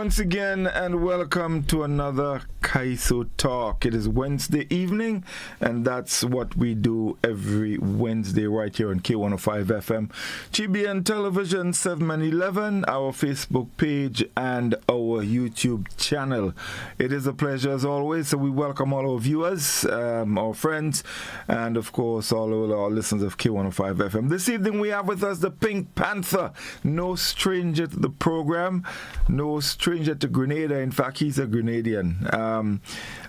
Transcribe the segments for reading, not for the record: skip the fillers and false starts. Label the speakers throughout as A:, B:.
A: once again and welcome to another Kaiso Talk. It is Wednesday evening and that's what we do every Wednesday right here on K105 FM, GBN Television 7 and 11, our Facebook page and our YouTube channel. It is a pleasure as always, so we welcome all our viewers, our friends, and of course all our listeners of K105 FM. This evening we have with us the Pink Panther, no stranger to the program, no stranger to Grenada. In fact, he's a Grenadian.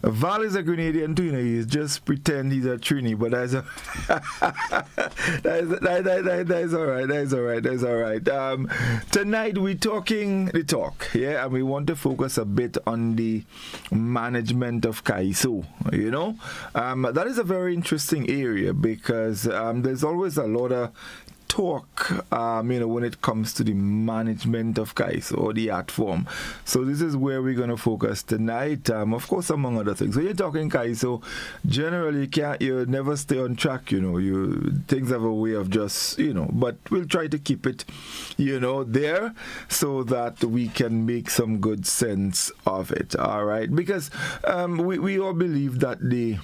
A: Val is a Grenadian too, you know, he just pretend he's a Trini, but that's all right. Tonight we're talking the talk, yeah, and we want to focus a bit on the management of Kaiso, you know. That is a very interesting area because there's always a lot of talk, when it comes to the management of Kaiso or the art form. So this is where we're going to focus tonight, of course, among other things. When you're talking Kaiso, generally you never stay on track, things have a way of just, but we'll try to keep it, there so that we can make some good sense of it, all right? Because we all believe that the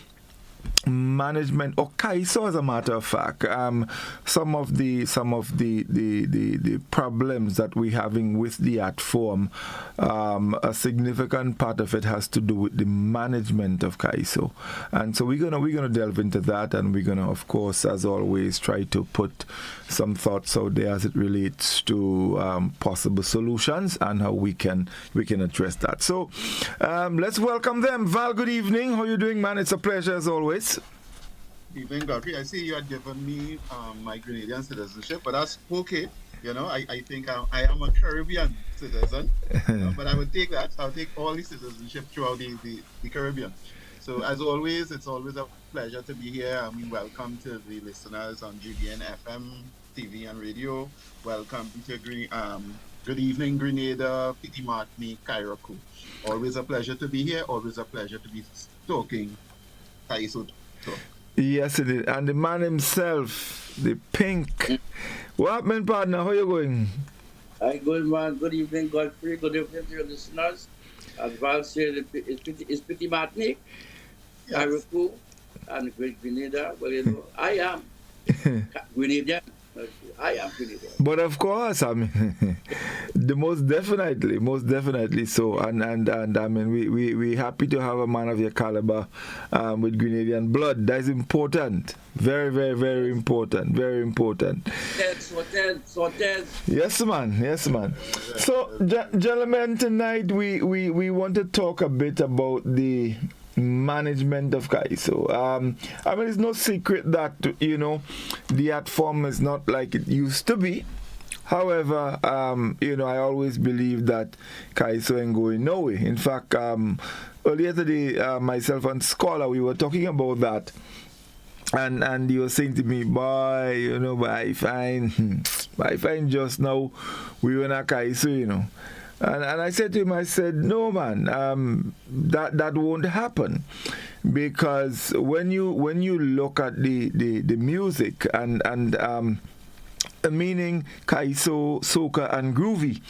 A: management or Kaiso, as a matter of fact, some of the problems that we're having with the art form, a significant part of it has to do with the management of Kaiso, and so we're gonna delve into that, and we're gonna, of course, as always, try to put some thoughts out there as it relates to possible solutions and how we can address that. So let's welcome them. Val, good evening. How are you doing, man? It's a pleasure as always.
B: Evening, Godfrey. I see you had given me my Grenadian citizenship, but that's okay. I think I am a Caribbean citizen, but I would take that. I'll take all the citizenship throughout the Caribbean. So as always, it's always a pleasure to be here. I mean, welcome to the listeners on GBN FM, TV and radio. Welcome to good evening, Grenada, Petit Martinique, Cairo. Always a pleasure to be here. Always a pleasure to be talking Kaiso talk.
A: Yes, it is. And the man himself, the Pink. What happened, partner? How you going?
C: Hi, good man. Good evening, Godfrey. Good evening to your listeners. As Val said, it's Petit Martinique,
B: Yes.
C: Cairo, and Great Grenada. Well, I am Grenadian. I am Grenadian.
A: But of course, I mean, most definitely so. And I mean, we happy to have a man of your caliber with Grenadian blood. That's important. Very, very, very important. Very important.
C: Sorted.
A: Yes, man. So, gentlemen, tonight we want to talk a bit about the management of Kaiso. I mean, it's no secret that, the art form is not like it used to be. However, I always believe that Kaiso ain't going nowhere. In fact, earlier today, myself and Scholar, we were talking about that. And you were saying to me, boy, but I find just now we were in a Kaiso, And I said to him, no, man, that won't happen, because when you look at the music and meaning Kaiso, soca, and groovy,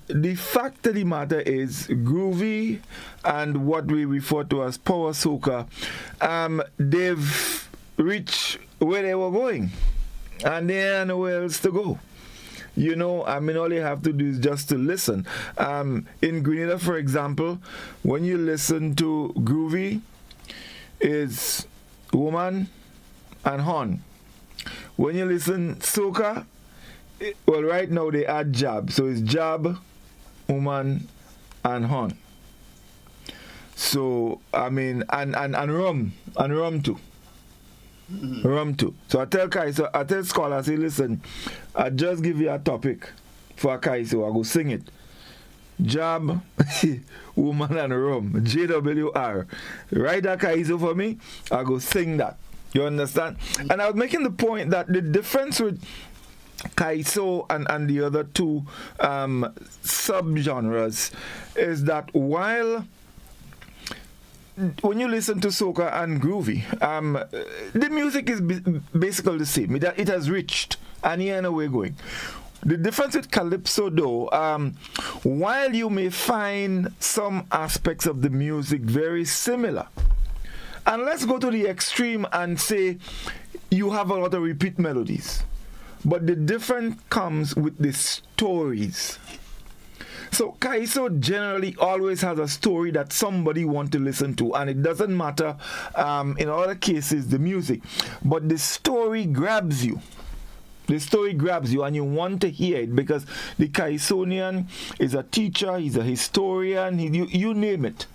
A: the fact of the matter is groovy and what we refer to as power soca, they've reached where they were going, and there are nowhere else to go. All you have to do is just to listen. In Grenada, for example, when you listen to groovy, it's woman and horn. When you listen soca, right now they add jab. So it's jab, woman, and horn. So, I mean, and rum too.
B: Mm-hmm.
A: Rum too. So I tell Scholar, I say, listen, I just give you a topic for a Kaiso, I go sing it. Jab, woman and rum, JWR. Write a Kaiso for me, I go sing that. You understand? And I was making the point that the difference with Kaiso and the other two subgenres is that while when you listen to soca and groovy, the music is basically the same. It has reached, and here and we're going. The difference with calypso, though, while you may find some aspects of the music very similar, and let's go to the extreme and say you have a lot of repeat melodies, but the difference comes with the stories. So Kaiso generally always has a story that somebody want to listen to, and it doesn't matter in other cases the music, but the story grabs you. The story grabs you and you want to hear it, because the Kaisonian is a teacher, he's a historian, you name it.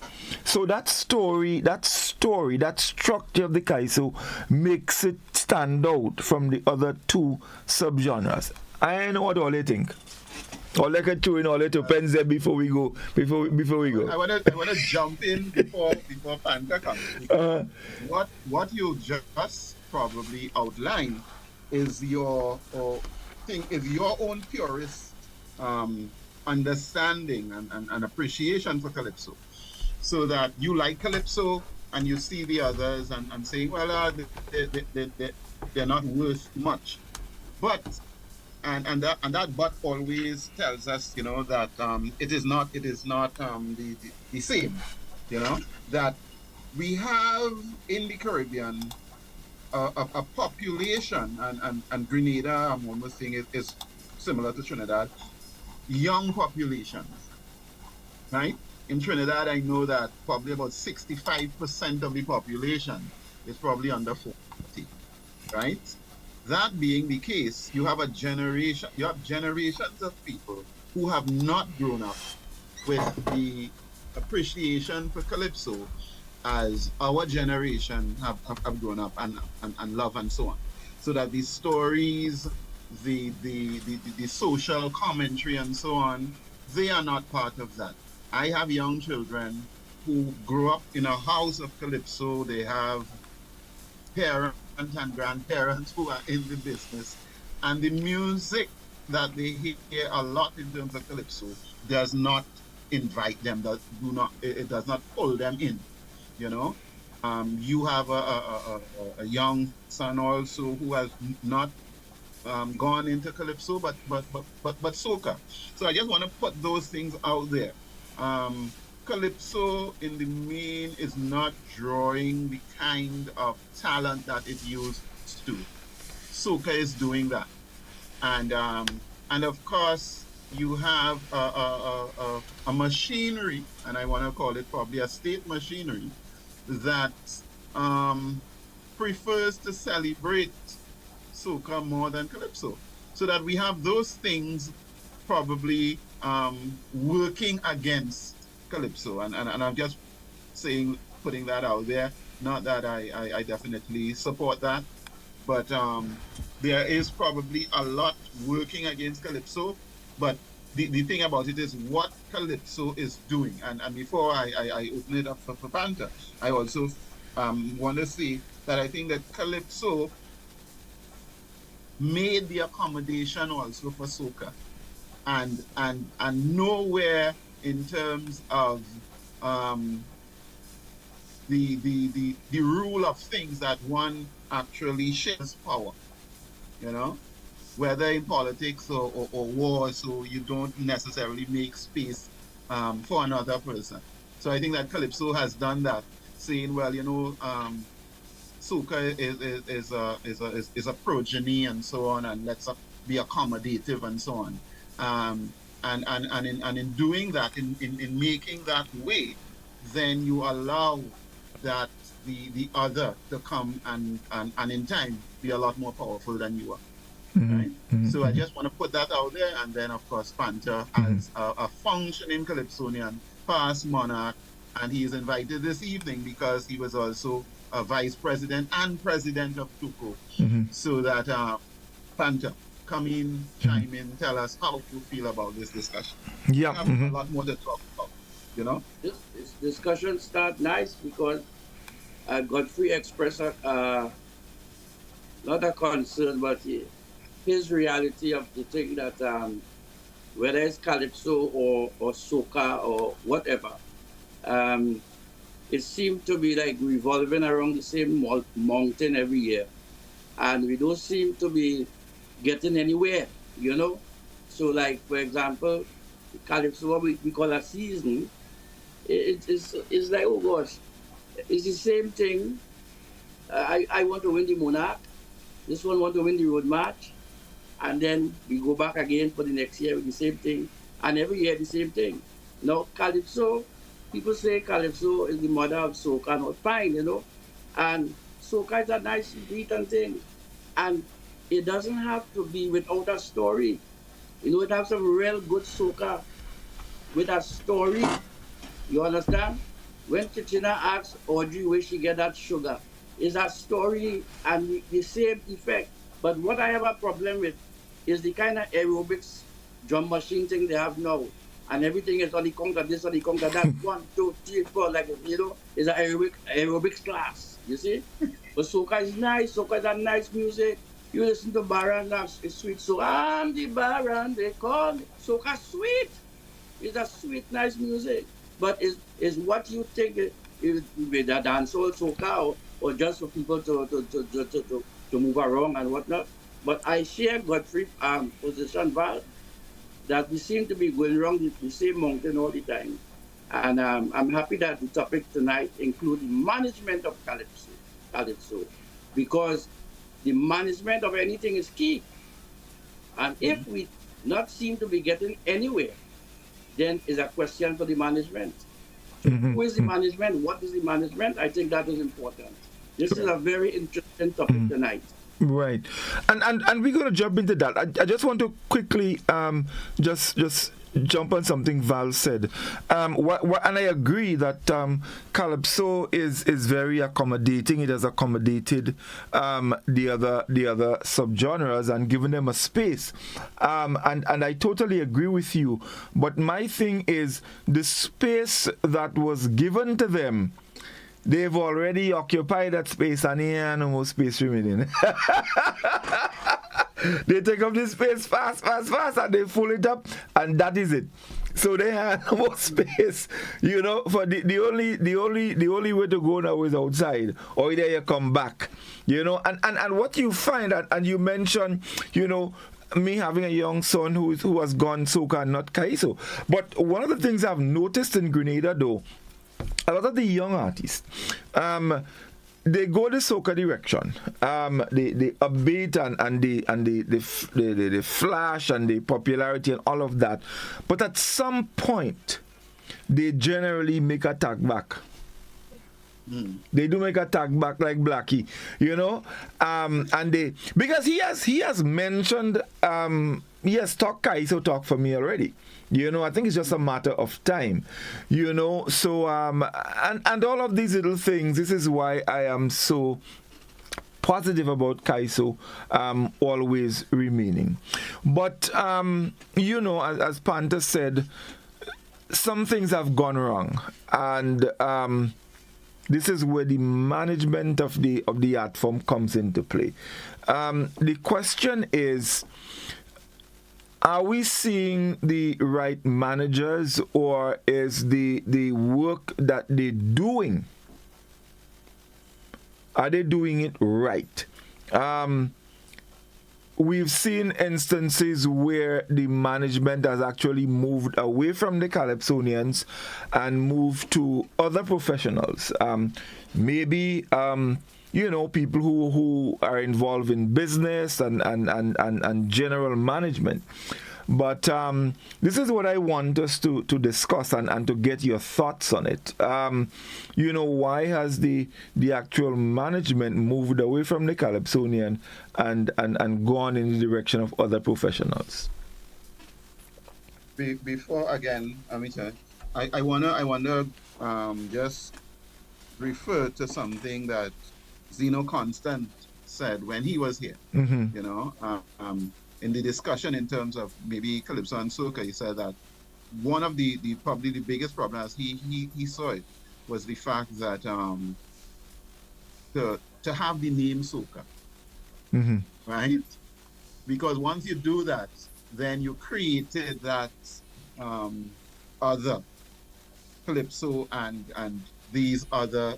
A: So that story, that structure of the Kaiso makes it stand out from the other two subgenres. I know what all they think. Or like a two in all to pens there before we go. Before we go.
B: I wanna jump in before Panther comes. What you just probably outlined is your own purist understanding and appreciation for calypso. So that you like calypso and you see the others and saying, well, they're not worth much. But and that but always tells us, that it is not the same, that we have in the Caribbean a population, and Grenada, I'm almost saying is similar to Trinidad, young populations, right? In Trinidad, I know that probably about 65% of the population is probably under 40, right? That being the case, you have generations of people who have not grown up with the appreciation for calypso as our generation have grown up and love and so on. So that the stories, the social commentary and so on, they are not part of that. I have young children who grew up in a house of calypso. They have parents and grandparents who are in the business, and the music that they hear a lot in terms of calypso does not invite them, it does not pull them in. You have a young son also who has not gone into calypso, but soca. So I just want to put those things out there. Calypso in the main is not drawing the kind of talent that it used to. Soca is doing that, and of course you have a machinery, and I want to call it probably a state machinery, that prefers to celebrate soca more than calypso. So that we have those things probably working against calypso, and I'm just saying, putting that out there. Not that I definitely support that, but there is probably a lot working against calypso. But the thing about it is what calypso is doing. And before I open it up for Panther, I also want to say that I think that calypso made the accommodation also for soca, and nowhere in terms of the rule of things that one actually shares power, whether in politics or war, so you don't necessarily make space for another person. So I think that calypso has done that, saying, well, soca is a progeny and so on, and let's be accommodative and so on. And in doing that, in making that way, then you allow that the other to come and in time be a lot more powerful than you are. Right? So I just want to put that out there, and then of course Panther as a functioning Calypsonian, past monarch, and he is invited this evening because he was also a vice president and president of TUCO. So that Panther, come in, chime in, tell us how you feel about this discussion.
A: Yeah,
B: we have a lot more to talk about.
C: This discussion start nice because Godfrey expressed not a concern, but his reality of the thing that whether it's calypso or soca or whatever, it seemed to be like revolving around the same mountain every year, and we don't seem to be getting anywhere, So, like for example, calypso, what we call a season, it's like, oh gosh, it's the same thing. I want to win the monarch. This one want to win the road march, and then we go back again for the next year with the same thing, and every year the same thing. Now calypso, people say calypso is the mother of soca, not fine, and soca is a nice beat and thing, and it doesn't have to be without a story. It has some real good soca with a story. You understand? When Titina asks Audrey where she get that sugar, is that story and the same effect. But what I have a problem with is the kind of aerobics drum machine thing they have now. And everything is on the conga, this on the conga, that 1, 2, 3, 4, like, is an aerobics class, you see? But soca is nice, soca is a nice music. You listen to Baran, it's sweet. So I'm the Baran, they call me. Soca sweet. It's a sweet, nice music. But is what you think with a dancehall soca or just for people to move around and whatnot. But I share Godfrey position, Val, that we seem to be going around the same mountain all the time. And I'm happy that the topic tonight includes management of calypso, because the management of anything is key. And if we not seem to be getting anywhere, then is a question for the management. So who is the management? What is the management? I think that is important. This is a very interesting topic tonight.
A: Right, and we're going to jump into that. I just want to quickly just jump on something Val said. And I agree that calypso is very accommodating. It has accommodated the other subgenres and given them a space. And I totally agree with you. But my thing is the space that was given to them. They've already occupied that space and here no more space remaining. They take up this space fast, and they fill it up, and that is it. So they have no more space, for the only way to go now is outside, or either you come back, and what you find, and you mentioned, me having a young son who has gone soca and not Kaiso. But one of the things I've noticed in Grenada though, a lot of the young artists, they go the soca direction, the upbeat and the flash and the popularity and all of that. But at some point, they generally make a tag back. They do make a tag back like Blackie, and they, because he has mentioned he has talked Kaiso talk for me already. I think it's just a matter of time, so and all of these little things. This is why I am so positive about Kaiso always remaining. But as Panther said, some things have gone wrong, and this is where the management of the art form comes into play. The question is, are we seeing the right managers, or is the work that they're doing, are they doing it right? We've seen instances where the management has actually moved away from the Calypsonians and moved to other professionals. Maybe people who are involved in business and general management. But this is what I want us to discuss and to get your thoughts on it. Why has the actual management moved away from the Calypsonian and gone in the direction of other professionals?
B: Before again, Amita, I wanna just refer to something that Zeno Constant said when he was here. In the discussion in terms of maybe Calypso and soca, he said that one of the probably the biggest problems he saw it was the fact that to have the name soca, right? Because once you do that, then you created that other Calypso and these other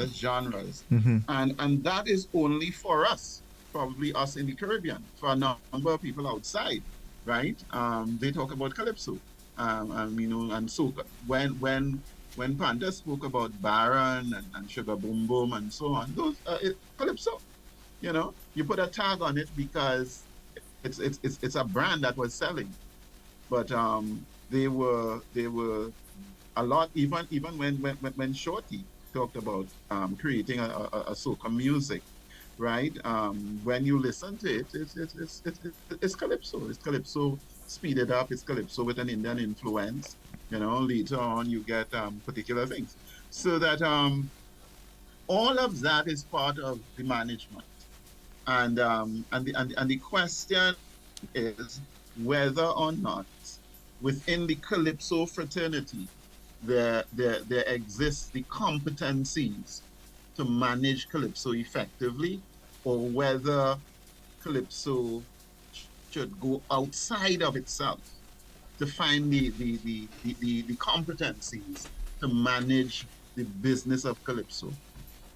B: genres, and that is only for us. Probably us in the Caribbean. For a number of people outside, right? They talk about calypso. And soca. When Panther spoke about Baron and Sugar Boom Boom and so on, those calypso. You put a tag on it because it's a brand that was selling. But they were a lot, even when Shorty talked about creating a soca music, right? When you listen to it, it's calypso. It's calypso speeded up. It's calypso with an Indian influence. Later on you get particular things. So that all of that is part of the management. And the question is whether or not within the calypso fraternity there exists the competencies to manage calypso effectively, or whether calypso should go outside of itself to find the competencies to manage the business of calypso,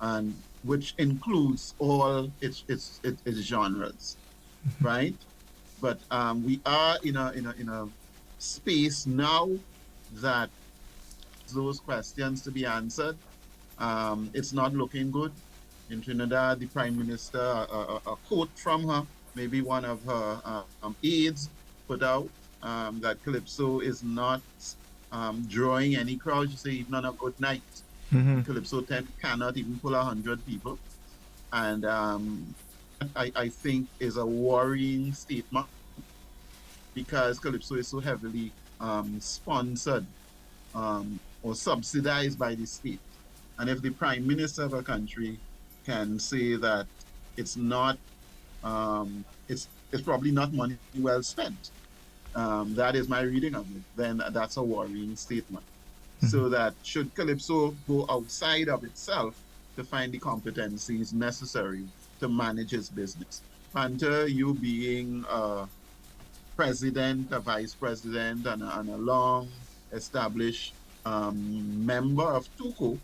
B: and which includes all its genres, right? But we are in a space now that those questions to be answered. It's not looking good. In Trinidad, the Prime Minister, a quote from her, maybe one of her aides put out, that Calypso is not drawing any crowd. She say even on a good night, Calypso 10 cannot even pull 100 people. And I think is a worrying statement, because Calypso is so heavily sponsored or subsidized by the state. And if the Prime Minister of a country can say that it's not, it's probably not money well spent, that is my reading of it, then that's a worrying statement. So that should Calypso go outside of itself to find the competencies necessary to manage its business. Panther, you being a president, a vice president, and a long established member of TUCO,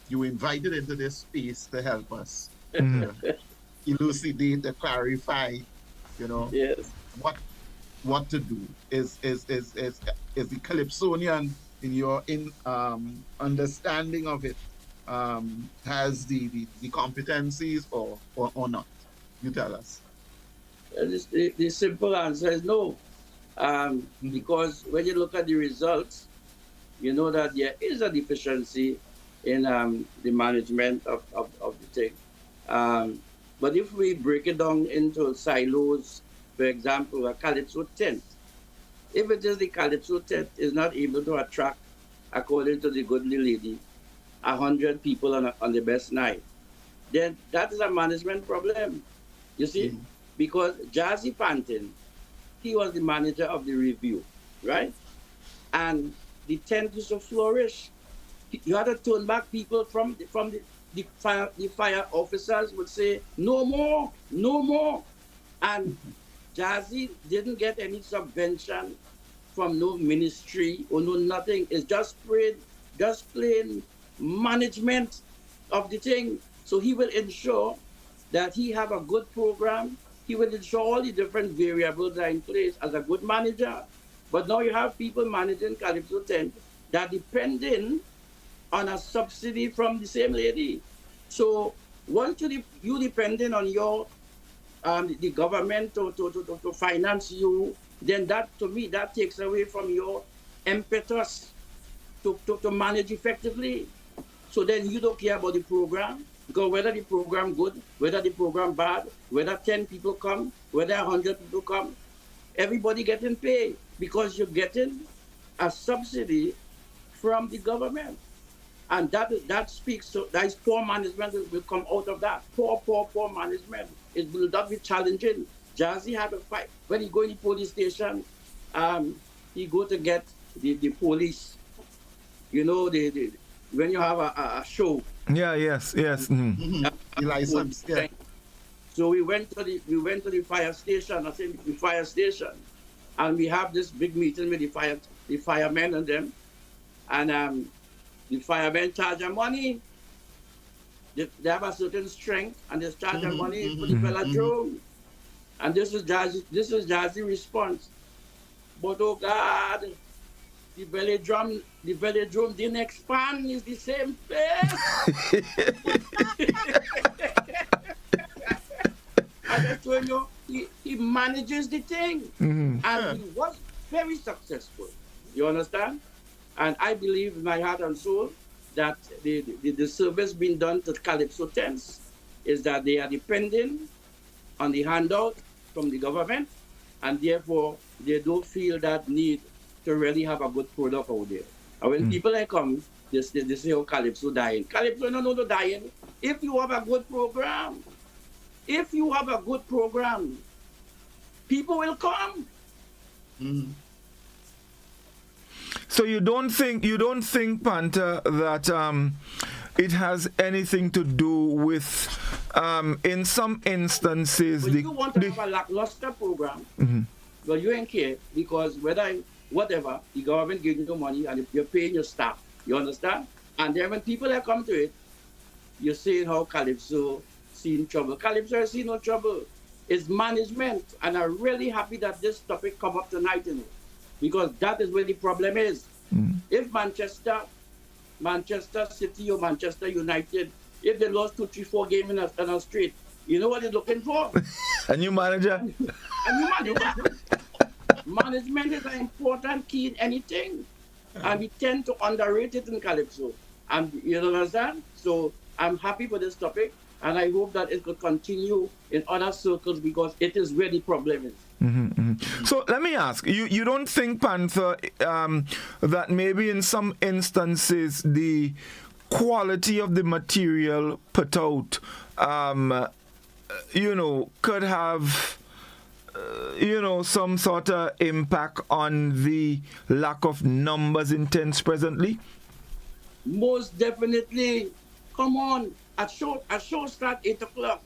B: you invited into this space to help us elucidate, to clarify,
C: Yes.
B: what to do. Is the Calypsonian, in your understanding of it, has the competencies or not? You tell us.
C: The simple answer is no. Because when you look at the results, you know that there is a deficiency in the management of the thing. But if we break it down into silos, for example, a Calypso tent, if it is the Calypso tent is not able to attract, according to the goodly lady, 100 people on the best night, then that is a management problem. You see? Because Jazzy Pantin, he was the manager of the review, right? And the tent used to flourish. You had to turn back people from the fire officers would say, no more, no more. And Jazzy didn't get any subvention from no ministry or no nothing. It's just plain management of the thing. So he will ensure that he have a good program. He will ensure all the different variables are in place as a good manager. But now you have people managing Calypso tent that depending on a subsidy from the same lady. So once you depending on your the government to finance you, then that, to me, that takes away from your impetus to manage effectively. So then you don't care about the program, because whether the program good, whether the program bad, whether 10 people come, whether 100 people come, everybody getting paid because you're getting a subsidy from the government. And that speaks to, that is poor management will come out of that. Poor management. It will not be challenging. Jazzy had a fight. When he go in the police station, he go to get the police. You know, when you have a show.
A: Yeah, yes.
B: The license, yeah.
C: So we went to the fire station, the fire station, and we have this big meeting with the firemen and them. And the firemen charge them money. They have a certain strength, and they charge them money for the fella drone. And this is Jazzy response. But oh God, the belly drum didn't expand, it's the same place. I just told you, he manages the thing. And he was very successful. You understand? And I believe in my heart and soul that the service being done to Calypso tents is that they are depending on the handout from the government, and therefore they don't feel that need to really have a good product out there. And when people like come, they say, oh, Calypso dying. Calypso no dying. If you have a good program, people will come.
A: So you don't think, Panther, that it has anything to do with in some instances
C: But you want to have a lackluster program, but you ain't care because whatever, the government gives you money and you're paying your staff. You understand? And then when people have come to it, you're saying how Calypso seen trouble. Calypso has seen no trouble. It's management. And I'm really happy that this topic come up tonight, because that is where the problem is. If Manchester City or Manchester United, if they lost 2, 3, 4 games in a straight, you know what they're looking for?
A: A new manager.
C: A new manager. Management is an important key in anything. And we tend to underrate it in Calypso. And you understand? So I'm happy for this topic. And I hope that it could continue in other circles because it is where the problem is.
A: So let me ask, you don't think, Panther, that maybe in some instances the quality of the material put out, could have, some sort of impact on the lack of numbers in tents presently?
C: Most definitely. Come on. A show start 8 o'clock.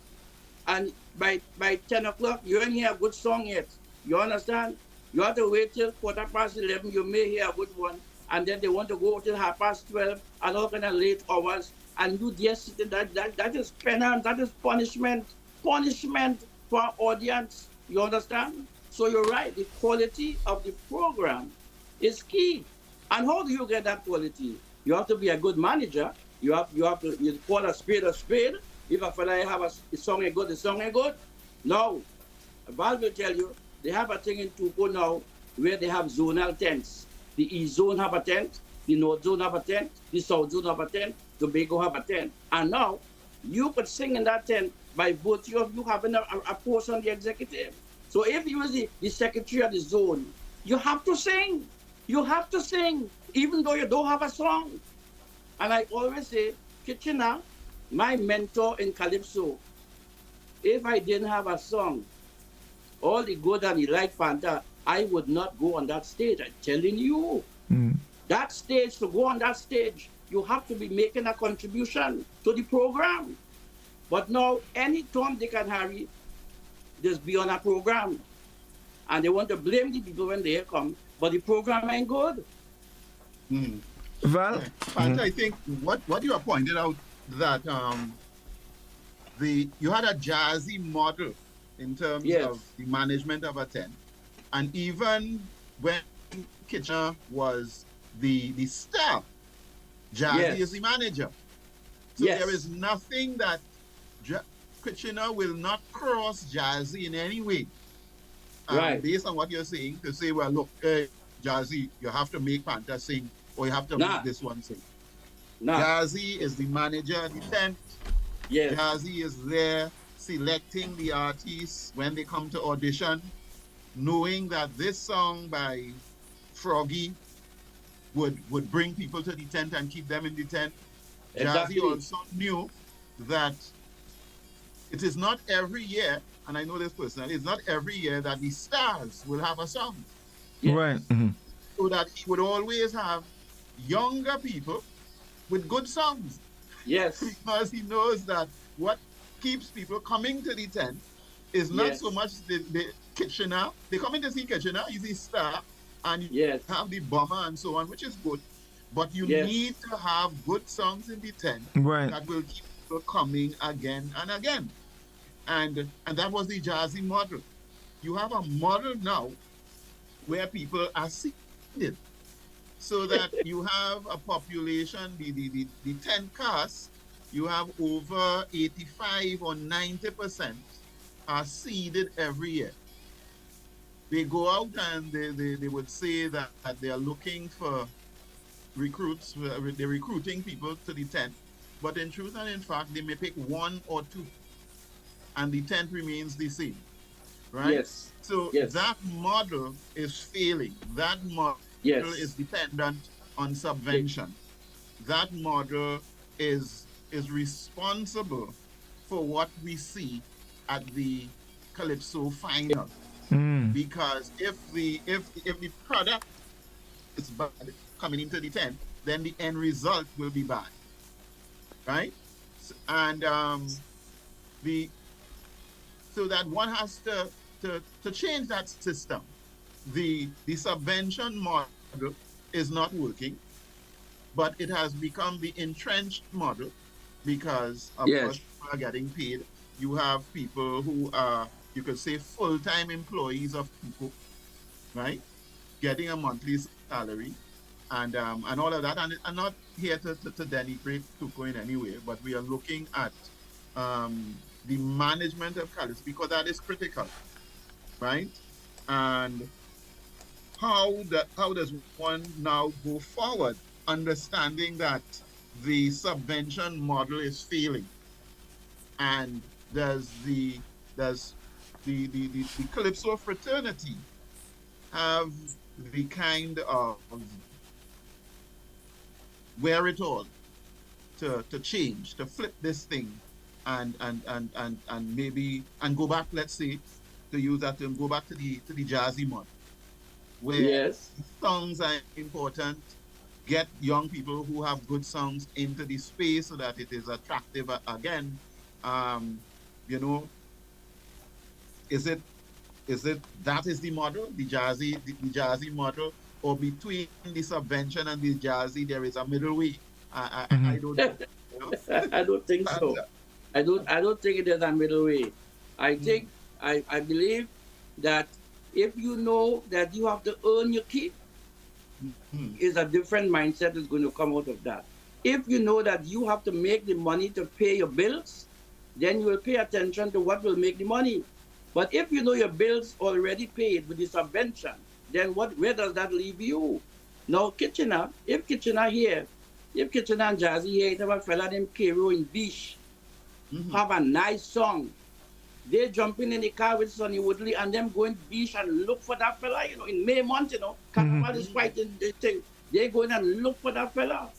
C: And by 10 o'clock, you ain't hear a good song yet. You understand? You have to wait till 11:15. You may hear a good one. And then they want to go till 12:30 and all kind of late hours. And you just sitting that is penance, that is punishment. Punishment for our audience. You understand? So you're right. The quality of the program is key. And how do you get that quality? You have to be a good manager. You have to call a spade a spade. If a fella have a song ain't good, the song ain't good. No. Val will tell you, they have a thing in Tuco now where they have zonal tents. The East Zone have a tent, the North Zone have a tent, the South Zone have a tent, Tobago have a tent. And now, you could sing in that tent by virtue of you having a post on the executive. So if you was the secretary of the zone, you have to sing. You have to sing, even though you don't have a song. And I always say, Kitchener, my mentor in Calypso, if I didn't have a song, all the good and the like Panther, I would not go on that stage. I'm telling you. That stage, to go on that stage, you have to be making a contribution to the program. But now, any Tom, Dick, and Harry just be on a program. And they want to blame the people when they come, but the program ain't good.
A: Well,
B: Panther, I think what you have pointed out that you had a jazzy model in terms of the management of a tent, and even when Kitchener was the star, Jazzy is the manager. So there is nothing that Kitchener will not cross Jazzy in any way. Based on what you're saying, to say, well, look, Jazzy, you have to make Panther sing, or you have to make this one sing. Jazzy is the manager of the tent. Jazzy is there selecting the artists when they come to audition, knowing that this song by Froggy would bring people to the tent and keep them in the tent. Exactly. Jazzy also knew that it is not every year, and I know this personally, it's not every year that the stars will have a song.
A: Right.
B: So that he would always have younger people with good songs.
C: Yes.
B: Because he knows that what keeps people coming to the tent is not so much the Kitchener. They come in to see Kitchener, he's a star, and you have the bomber and so on, which is good. But you need to have good songs in the tent that will keep people coming again and again. And that was the Jazzy model. you have a model now where people are seeded, so that you have a population, the 10 casts, you have over 85 or 90% are seeded every year. They go out and they would say that they are looking for recruits, they're recruiting people to the tent, but in truth and in fact, they may pick one or two, and the tent remains the same, right?
C: Yes.
B: So
C: Yes.
B: that model is failing. That model is
C: Yes.
B: dependent on
C: Ye-
B: subvention. That model is responsible for what we see at the Calypso final.
A: Mm.
B: Because if the product is bad coming into the tent, then the end result will be bad, right? And the so that one has to change that system. The subvention model is not working, but it has become the entrenched model because, of course,
C: Yes.
B: people are getting paid. You have people who are, you could say, full-time employees of Tuco, right? Getting a monthly salary and all of that. And I'm not here to denigrate Tuco in any way, but we are looking at the management of Calypso because that is critical, right? And how does one now go forward, understanding that the subvention model is failing, and does the Calypso fraternity have the kind of wherewithal to change, to flip this thing, and maybe and go back, let's say, to use that term, go back to the jazzy model where
C: Yes.
B: songs are important, get young people who have good songs into the space so that it is attractive again. Um, you know, is it that is the model, the jazzy model, or between the subvention and the jazzy there is a middle way? I
A: Mhm.
B: don't know. You know?
C: I don't think
B: And,
C: so. I don't think it is a middle way. I
B: mm,
C: think I believe that if you know that you have to earn your keep,
B: mm,
C: is a different mindset is going to come out of that. If you know that you have to make the money to pay your bills, then you will pay attention to what will make the money. But if you know your bills already paid with the subvention, then where does that leave you? Now, if Kitchener and Jazzy here, have a fella named Kero in Beach,
B: mhm,
C: have a nice song, they jumping in the car with Sonny Woodley and them going beach and look for that fella, in May month,
A: Mhm.
C: Carnival is
B: mm,
C: quite in the thing. They going and look for that fella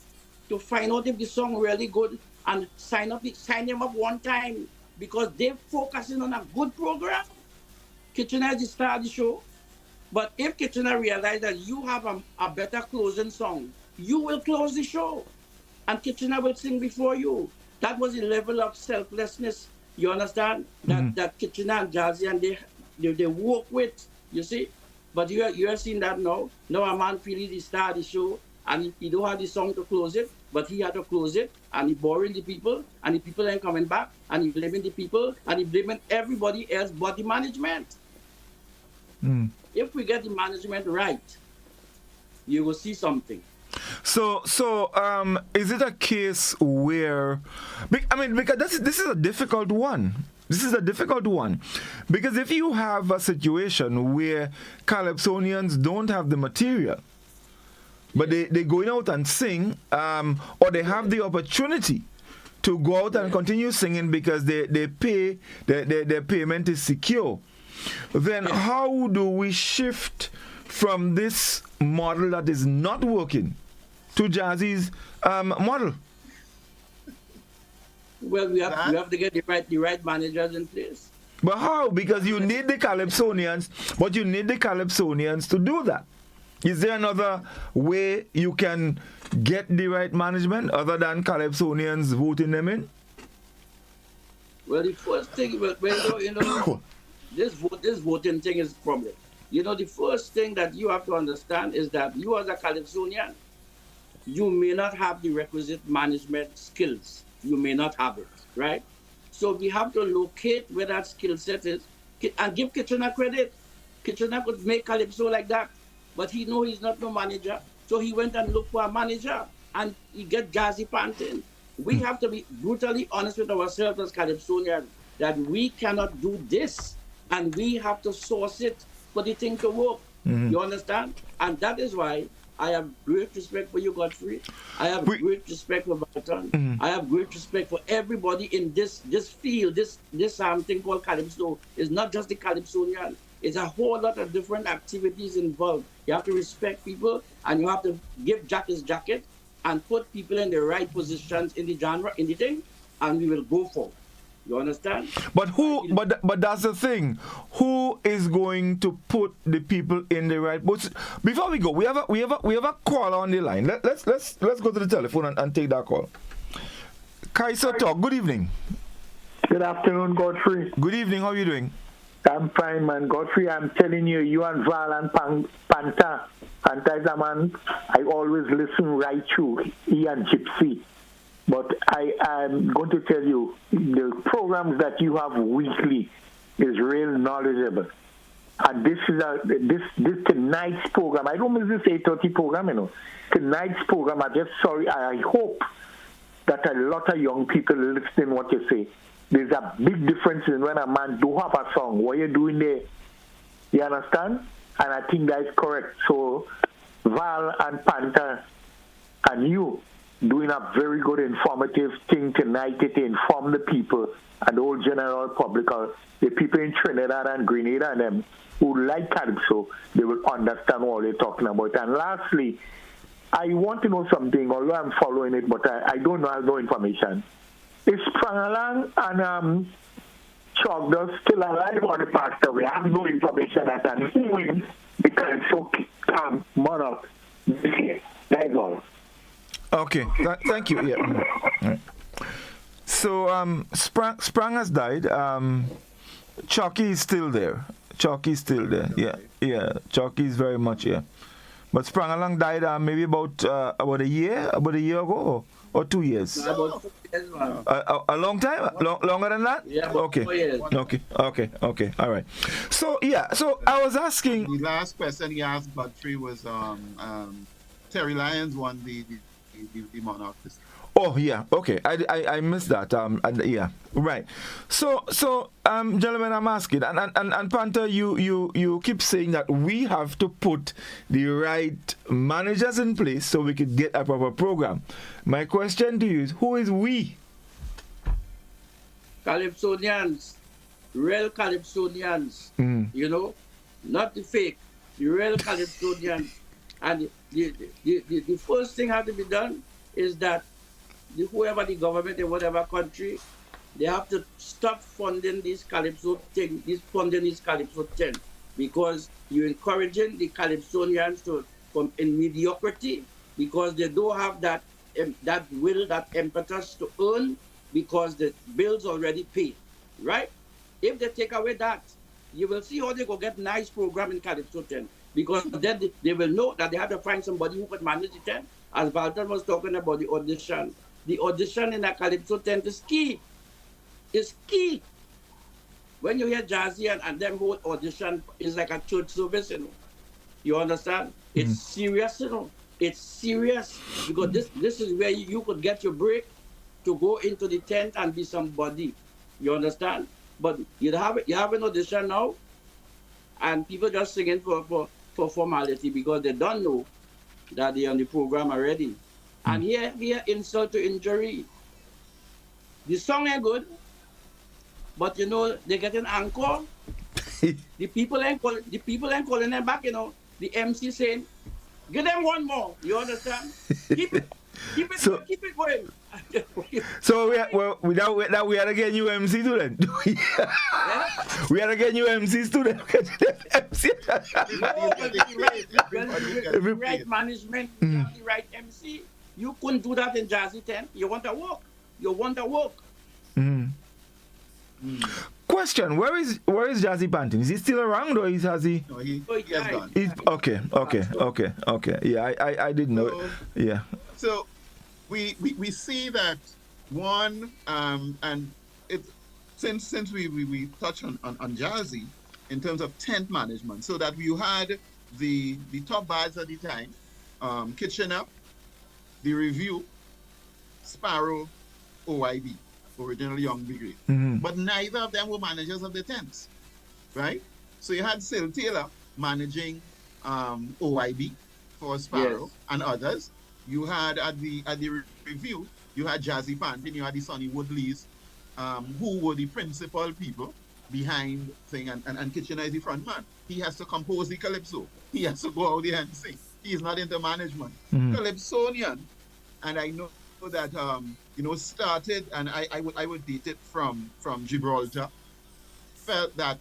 C: to find out if the song really good and sign him up one time because they focusing on a good program. Kitchener is the star of the show. But if Kitchener realize that you have a better closing song, you will close the show and Kitchener will sing before you. That was the level of selflessness, you understand, that,
A: Mhm.
C: that Kitchener and Jazzy and they work with, you see. But you are seeing that now. Now a man feeling the star of the show and he don't have the song to close it, but he had to close it and he boring the people and the people ain't coming back and he blaming the people and he blaming everybody else but the management.
A: Mm.
C: If we get the management right, you will see something.
A: So, is it a case where, I mean, because this is a difficult one. This is a difficult one because if you have a situation where Calypsonians don't have the material, but they going out and sing, or they have the opportunity to go out and continue singing because they pay their payment is secure, then how do we shift from this model that is not working to Jazzy's model?
C: Well, we have we
B: that
C: have to get the right managers in place.
A: But how? Because
B: that
A: you need the Calypsonians, but you need the Calypsonians to do that. Is there another way you can get the right management other than Calypsonians voting them in?
C: Well, the first thing, this voting thing is a problem. The first thing that you have to understand is that you as a Calypsonian, you may not have the requisite management skills. You may not have it, right? So we have to locate where that skill set is And give Kitchener credit. Kitchener could make Calypso like that, but he know he's not no manager, so he went and looked for a manager, and he get Jazzy Panting. We have to be brutally honest with ourselves as Calypsonians that we cannot do this, and we have to source it for the thing to work. You understand? And that is why I have great respect for you, Godfrey. I have great respect for Barton. I have great respect for everybody in this field. This thing called Calypso is not just the Calypsonian. It's a whole lot of different activities involved. You have to respect people, and you have to give Jack his jacket and put people in the right positions in the genre, in the thing, and we will go for. You understand?
A: But who? But that's the thing. Who is going to put the people in the right? But before we go, we have a call on the line. Let's go to the telephone and take that call. Kaiso talk. Good evening.
D: Good afternoon, Godfrey.
A: Good evening. How are you doing?
D: I'm fine, man. Godfrey, I'm telling you, you and Val and Panta is a man I always listen right through. He and Gypsy. But I am going to tell you, the programs that you have weekly is real knowledgeable. And this is this tonight's program. I don't miss this 8:30 program, you know. Tonight's program, I hope that a lot of young people listening what you say. There's a big difference in when a man do have a song. What you're doing there, you understand? And I think that is correct. So Val and Panther and you doing a very good informative thing tonight to inform the people and the whole general public, or the people in Trinidad and Grenada and them who like Calypso, they will understand what they're talking about. And lastly, I want to know something, although I'm following it, but I don't know, I have no information. Is Prangalang and Chogdos still alive or the passed away? I have no information that I'm doing because it's so monarch. That's all.
A: Okay, thank you. Yeah. Right. So Sprang has died. Chalky is still there. Yeah. Chalky is very much here. But Sprangalang died maybe about a year ago or 2 years.
C: About 4 years, man.
A: A long time? Longer than that?
C: Yeah, about 4 years.
A: Okay. All right. So I was asking.
B: The last question he asked Godfrey was Terry Lyons won the Monarch.
A: Oh yeah, okay. I missed that. Yeah, right. So gentlemen, I'm asking, and Panther, you keep saying that we have to put the right managers in place so we could get a proper program. My question to you is, who is we?
C: Calypsonians, real Calypsonians. You know, not the fake, the real Calypsonians. And the first thing has to be done is that whoever the government in whatever country, they have to stop funding this Calypso thing, because you're encouraging the Calypsonians to come in mediocrity because they don't have that will, that impetus to earn because the bills already paid, right? If they take away that, you will see how they go get nice program in Calypso 10 because then they will know that they have to find somebody who could manage the 10. As Walter was talking about the audition in a Calypso tent is key. It's key. When you hear Jazzy and them whole audition is like a church service, you know. You understand? It's serious, you know. It's serious because this is where you could get your break to go into the tent and be somebody. You understand? But you have an audition now, and people just singing for formality because they don't know that they're on the program already. And here insult to injury. The song ain't good, but you know they get an encore. the people ain't calling them back. You know the MC saying, "Give them one more." You understand? Keep it going.
A: So we are to get new MC student. We are to get new MC student.
C: The right management, the right MC. You couldn't do that in Jazzy 10. You want to work.
A: Question: Where is Jazzy Panting? Is he still around or has he?
B: No, he has gone.
A: Okay. Yeah, I didn't know. Yeah.
B: So we see that one, and since we touch on Jazzy in terms of tent management, so that you had the top bars at the time, Kitchener, the Review, Sparrow, OIB, originally Young Brigade. But neither of them were managers of the tents, right? So you had Sil Taylor managing OIB for Sparrow and others. You had at the Review, you had Jazzy Pantin, you had the Sonny Woodleys, who were the principal people behind thing, and Kitchener is the front man. He has to compose the calypso. He has to go out there and sing. He is not into management. Calypsonian, and I know that started, and I would date it from Gibraltar. Felt that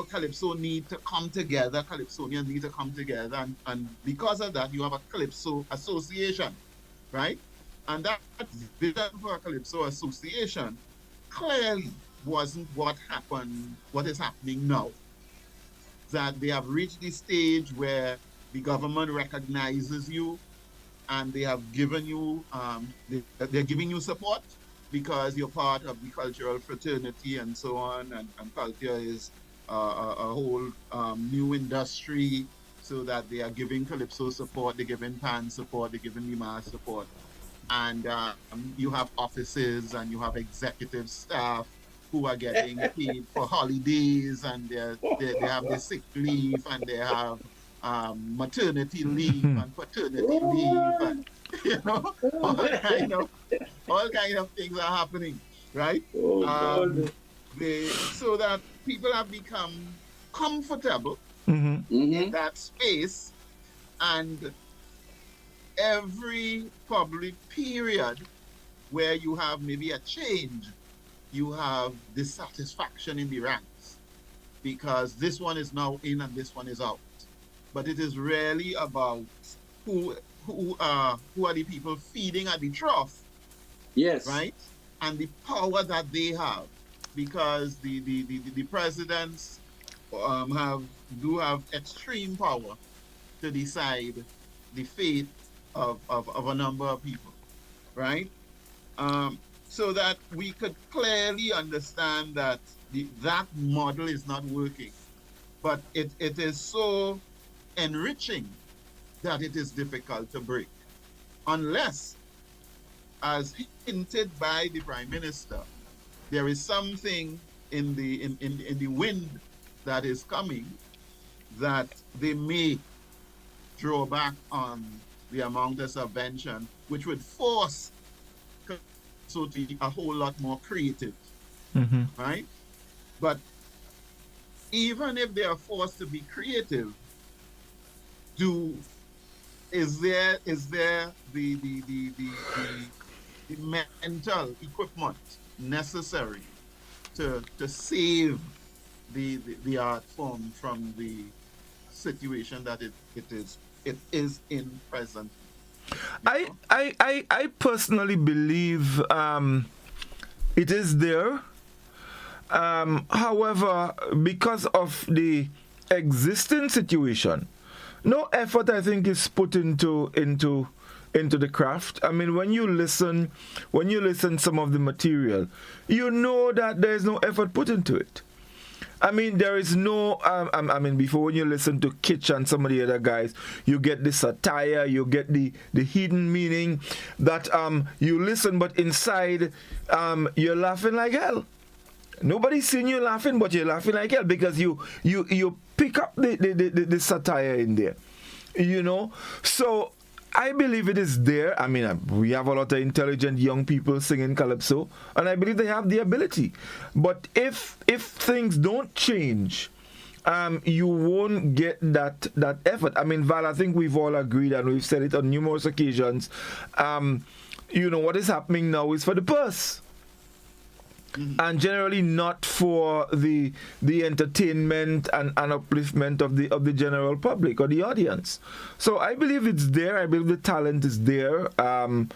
B: Calypso need to come together. Calypsonians need to come together, and because of that, you have a Calypso Association, right? And that vision for a Calypso Association clearly wasn't what is happening now. That they have reached the stage where the government recognizes you, and they have given you, they're giving you support because you're part of the cultural fraternity and so on, and culture is a whole new industry, so that they are giving Calypso support, they're giving Pan support, they're giving Lima support. And you have offices and you have executive staff who are getting paid for holidays, and they have their sick leave, and they have maternity leave and paternity leave, and all kind of things are happening, right? So that people have become comfortable in that space, and every probably period where you have maybe a change, you have dissatisfaction in the ranks, because this one is now in and this one is out. But it is really about who are the people feeding at the trough.
C: Yes.
B: Right? And the power that they have. Because the presidents do have extreme power to decide the fate of a number of people. Right? So that we could clearly understand that that model is not working. But it is so enriching that it is difficult to break, unless, as hinted by the Prime Minister, there is something in the wind that is coming that they may draw back on the amount of subvention, which would force so to be a whole lot more creative, right? But even if they are forced to be creative, is there the mental equipment necessary to save the art form from the situation that it is in present?
A: I personally believe it is there. However, because of the existing situation, no effort, I think, is put into the craft. I mean, when you listen some of the material, you know that there is no effort put into it. I mean, there is no, before, when you listen to Kitch and some of the other guys, you get the satire, you get the hidden meaning that you listen, but inside you're laughing like hell. Nobody's seen you laughing, but you're laughing like hell because you pick up the satire in there, So I believe it is there. I mean, we have a lot of intelligent young people singing calypso, and I believe they have the ability. But if things don't change, you won't get that effort. I mean, Val, I think we've all agreed, and we've said it on numerous occasions. What is happening now is for the purse. And generally not for the entertainment and upliftment of the general public or the audience. So I believe it's there. I believe the talent is there. And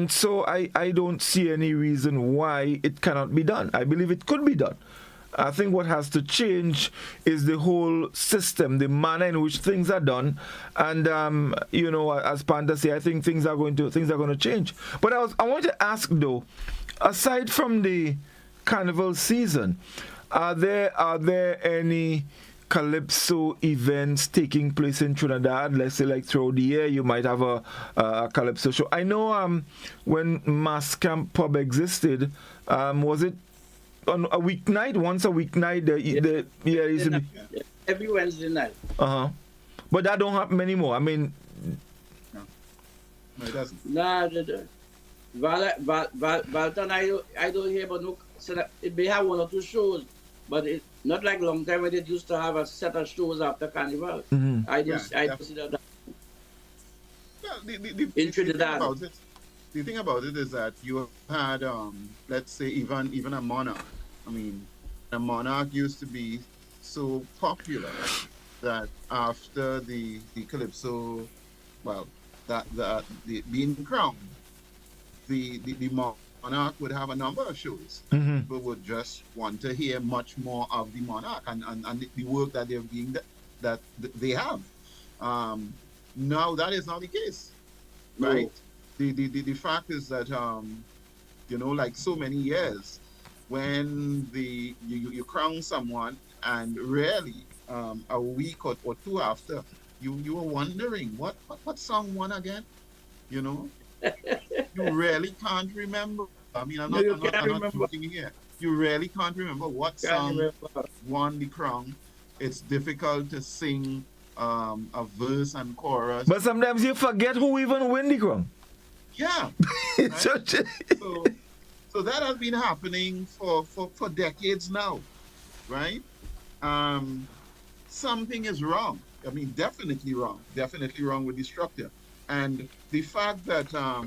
A: so I don't see any reason why it cannot be done. I believe it could be done. I think what has to change is the whole system, the manner in which things are done, and as Panda say, I think things are going to change. But I want to ask though, aside from the carnival season, are there any calypso events taking place in Trinidad? Let's say like throughout the year, you might have a calypso show. I know when Mass Camp Pub existed, was it on a weeknight? Once a weeknight, it used to be
C: every Wednesday night.
A: But that don't happen anymore. I mean,
B: no, it doesn't.
C: Nah, Valton, I don't hear about no. So that it may have one or two shows, but it not like long time when they used to have a set of shows after Carnival. I don't see that.
B: Well,
C: In Trinidad.
B: The thing about it is that you had, let's say, even a monarch. I mean, a monarch used to be so popular that after the calypso, well, the being crowned, the monarch would have a number of shows. People would just want to hear much more of the monarch and the work that they're being that they have. Now that is not the case, right? No. The fact is that like so many years, when you crown someone and rarely a week or two after, you were wondering what song won again, you really can't remember. I mean, I'm not joking here. You really can't remember what song won the crown. It's difficult to sing a verse and chorus.
A: But sometimes you forget who even win the crown.
B: Yeah. Right? So that has been happening for decades now, right? Something is wrong. I mean, definitely wrong with the structure. And the fact that I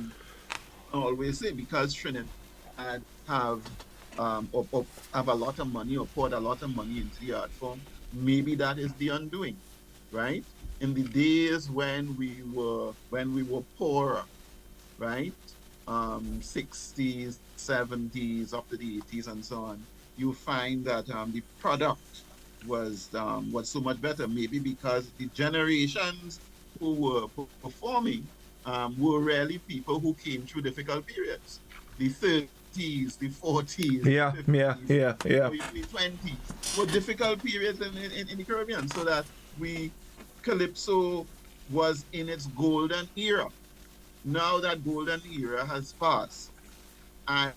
B: always say, because Trinidad have a lot of money or poured a lot of money into the art form, maybe that is the undoing, right? In the days when we were poorer, right? 60s, 70s, up to the 80s, and so on. You find that the product was so much better. Maybe because the generations who were performing were really people who came through difficult periods. The 30s, the 40s,
A: the
B: 20s were difficult periods in the Caribbean. So that Calypso was in its golden era. Now that golden era has passed, and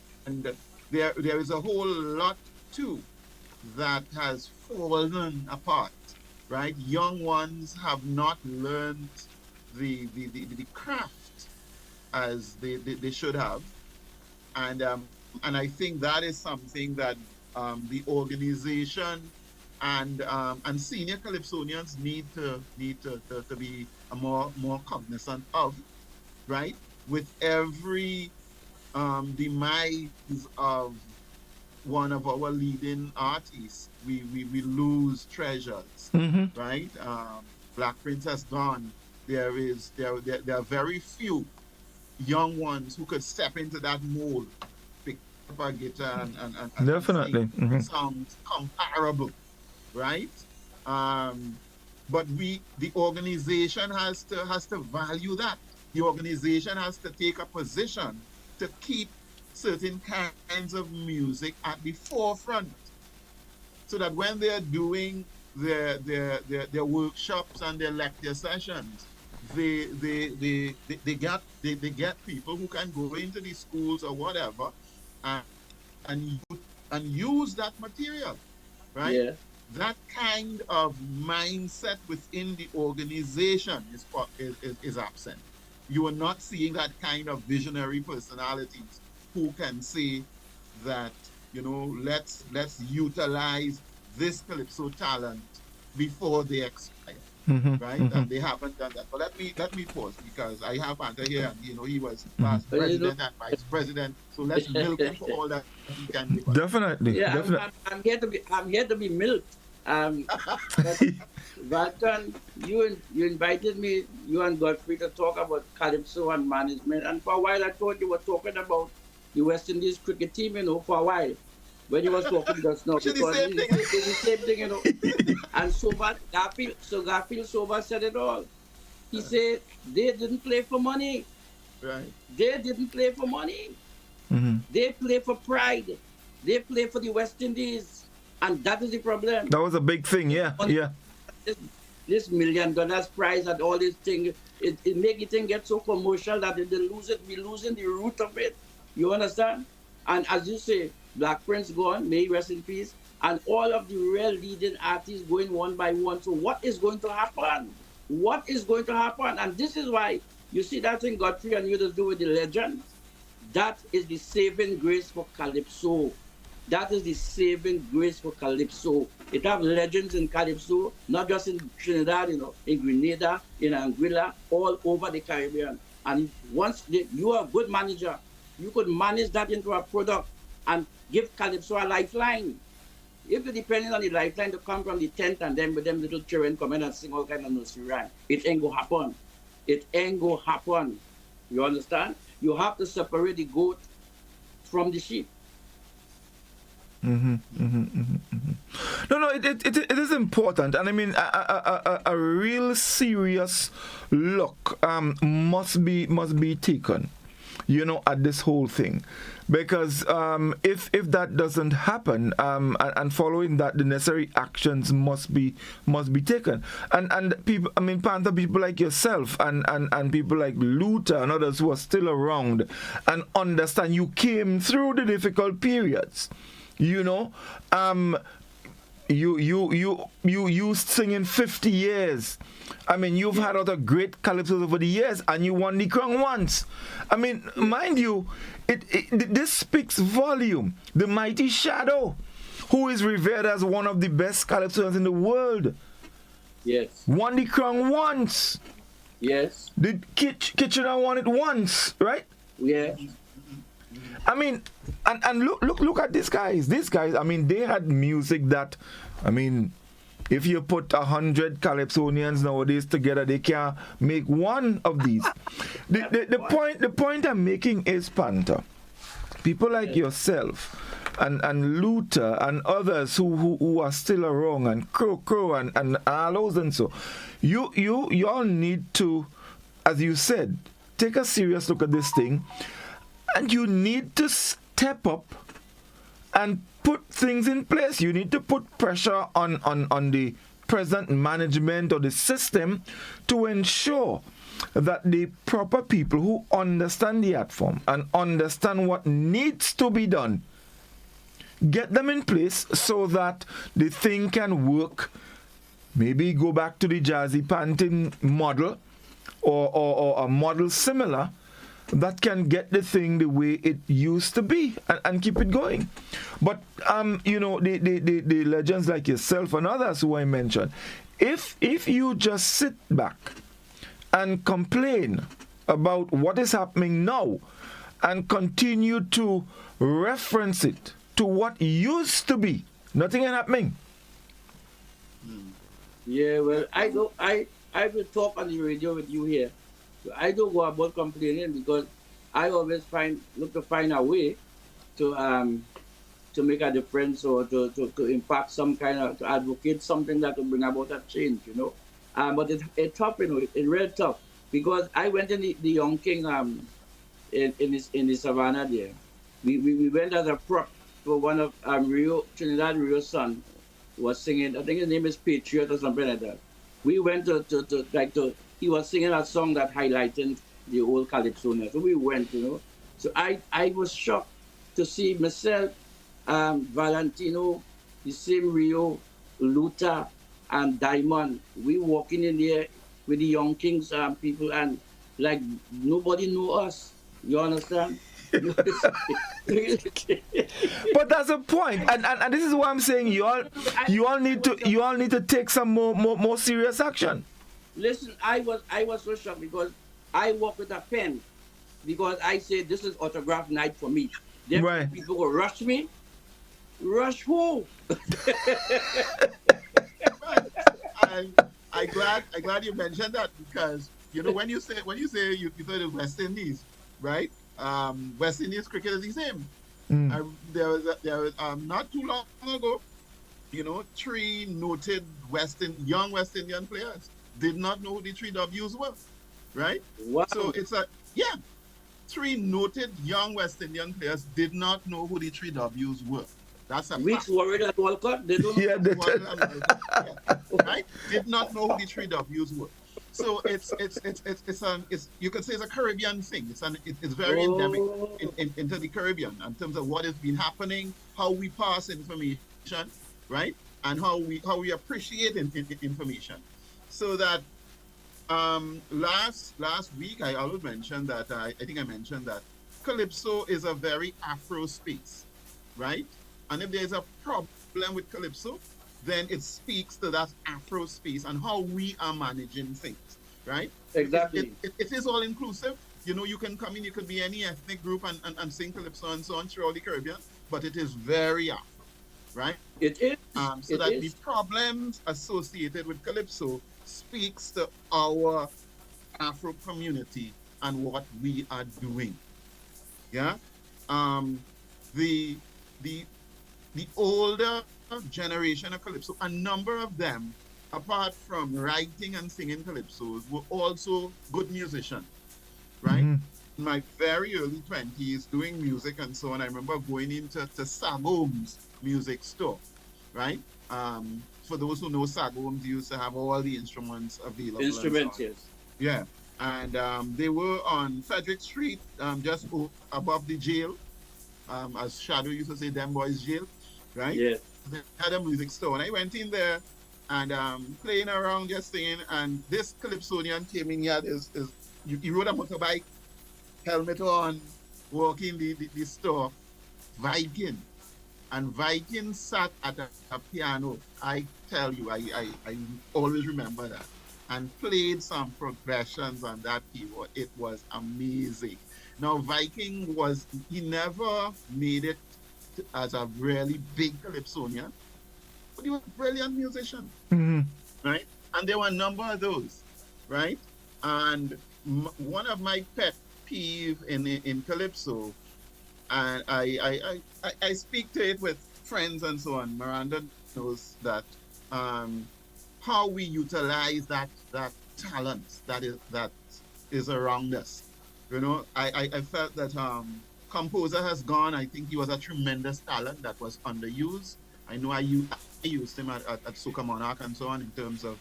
B: there is a whole lot too that has fallen apart, right? Young ones have not learned the craft as they should have, and I think that is something that the organization and senior Calypsonians need to be more cognizant of. Right? With every demise of one of our leading artists, we lose treasures, right? Black Prince has gone. There are very few young ones who could step into that mold, pick up a guitar and
A: definitely
B: sing songs comparable, right? But the organization has to value that. The organization has to take a position to keep certain kinds of music at the forefront, so that when they're doing their workshops and their lecture sessions, they get people who can go into the schools or whatever and use that material, right?
C: Yeah.
B: That kind of mindset within the organization is absent. You are not seeing that kind of visionary personalities who can say that, let's utilize this Calypso talent before they expire, right? And they haven't done that. But let me pause, because I have Panther here, and he was past president and vice president. So let's milk him for all that he can give us.
A: Definitely.
C: Yeah,
A: definitely.
C: I'm here to be milked. Valton, you invited me, you and Godfrey, to talk about Calypso and management. And for a while, I thought you were talking about the West Indies cricket team, for a while, when you were talking just now. Because it's the same thing, And Garfield Soba said it all. He said they didn't play for money.
B: Right.
C: They didn't play for money. They play for pride. They play for the West Indies, and that is the problem.
A: That was a big thing, yeah.
C: This $1 million prize and all these things, it make the thing get so commercial that if they lose it, we losing the root of it. You understand? And as you say, Black Prince gone, may he rest in peace, and all of the real leading artists going one by one. So what is going to happen? What is going to happen? And this is why you see that thing Godfrey and you to do with the legend. That is the saving grace for Calypso. That is the saving grace for Calypso. It have legends in Calypso, not just in Trinidad, in Grenada, in Anguilla, all over the Caribbean. And once you are a good manager, you could manage that into a product and give Calypso a lifeline. If you're depending on the lifeline to come from the tent and then with them little children come in and sing all kind of nursery rhyme, it ain't gonna happen. It ain't gonna happen. You understand? You have to separate the goat from the sheep.
A: No, it is important, and I mean a real serious look must be taken, at this whole thing, because if that doesn't happen, and following that, the necessary actions must be taken, and people, I mean, Panther, people like yourself and people like Luther and others who are still around and understand you came through the difficult periods. You singing 50 years. I mean, you've had other great calypsos over the years, and you won the crown once. I mean, mind you, this speaks volume. The mighty Shadow, who is revered as one of the best calypsos in the world,
C: yes,
A: won the crown once.
C: Yes.
A: The Kitchener won it once, right?
C: Yeah.
A: I mean, and look at these guys. These guys, I mean, they had music that, I mean, if you put 100 Calypsonians nowadays together, they can't make one of these. The point I'm making is, Panther, people like yourself and Luther and others who are still around, and Crow and Aloes and so, you all need to, as you said, take a serious look at this thing. And you need to step up and put things in place. You need to put pressure on the present management or the system to ensure that the proper people who understand the art form and understand what needs to be done, get them in place so that the thing can work. Maybe go back to the Jazzy Panting model or a model similar that can get the thing the way it used to be and keep it going. But the legends like yourself and others who I mentioned, if you just sit back and complain about what is happening now and continue to reference it to what used to be, nothing is happening.
C: Yeah, well, I will talk on the radio with you here. I don't go about complaining because I always look to find a way to make a difference or to impact some kind of, to advocate something that will bring about a change, But it's tough, it's really tough because I went in the Young King in the savannah there. We went as a prop for one of Trinidad Rio's son was singing. I think his name is Patriot or something like that. We went to he was singing a song that highlighted the old Calypsonians. So we went, So I was shocked to see myself, Valentino, the same Rio, Luther, and Diamond. We walking in there with the Young Kings people, and like nobody knew us. You understand?
A: But that's a point, and this is what I'm saying. You all need to take some more serious action.
C: Listen, I was so shocked because I walk with a pen because I said this is autograph night for me. Then
A: right.
C: People go rush me. Rush who?
B: I'm glad you mentioned that because when you say you thought it was West Indies, right? West Indies cricket is the same. There was not too long ago, 3 noted young West Indian players did not know who the 3 Ws were, right?
C: Wow.
B: So it's three noted young West Indian players did not know who the three W's were. That's a
C: Weeks
B: fact.
C: worried at Walcott, they don't know.
A: Yeah, they
B: Right? Did not know who the three W's were. So it's you could say it's a Caribbean thing. It's very endemic
C: Oh,
B: into the Caribbean in terms of what has been happening, how we pass information, right, and how we appreciate information. So that last week I always mentioned that I think I mentioned that Calypso is a very Afro space, right? And if there's a problem with Calypso, then it speaks to that Afro space and how we are managing things, right?
C: exactly.
B: It is all inclusive. You know, you can come in, you could be any ethnic group and sing Calypso and so on throughout the Caribbean, but it is very Afro, right?
C: It is.
B: So
C: It
B: that the
C: is.
B: problems associated with Calypso speaks to our Afro community and what we are doing. Yeah. Um, the the the older generation of Calypso, a number of them, apart from writing and singing Calypsos, were also good musicians, right?
A: Mhm.
B: In my very early 20s, doing music and so on, I remember going into Sagom's music store, right? For those who know Sagom's, used to have all the instruments available.
C: Instruments,
B: and so on.
C: yes.
B: Yeah. And they were on Frederick Street, just above the jail, as Shadow used to say, them boys jail, right?
C: Yes.
B: They had a music store. And I went in there and playing around, just singing. And this Calypsonian came in here. He rode a motorbike, helmet on, walking the store, Viking. And Viking sat at a piano. I tell you, I always remember that. And played some progressions on that keyboard. It was amazing. Now, he never made it as a really big Calypsonian, but he was a brilliant musician,
A: Mhm.
B: right? And there were a number of those, right? And one of my pet peeve in Calypso, and I speak to it with friends and so on. Miranda knows that how we utilize that talent that is around us. You know, I felt that composer has gone. I think he was a tremendous talent that was underused. I know I used him at Soca Monarch and so on in terms of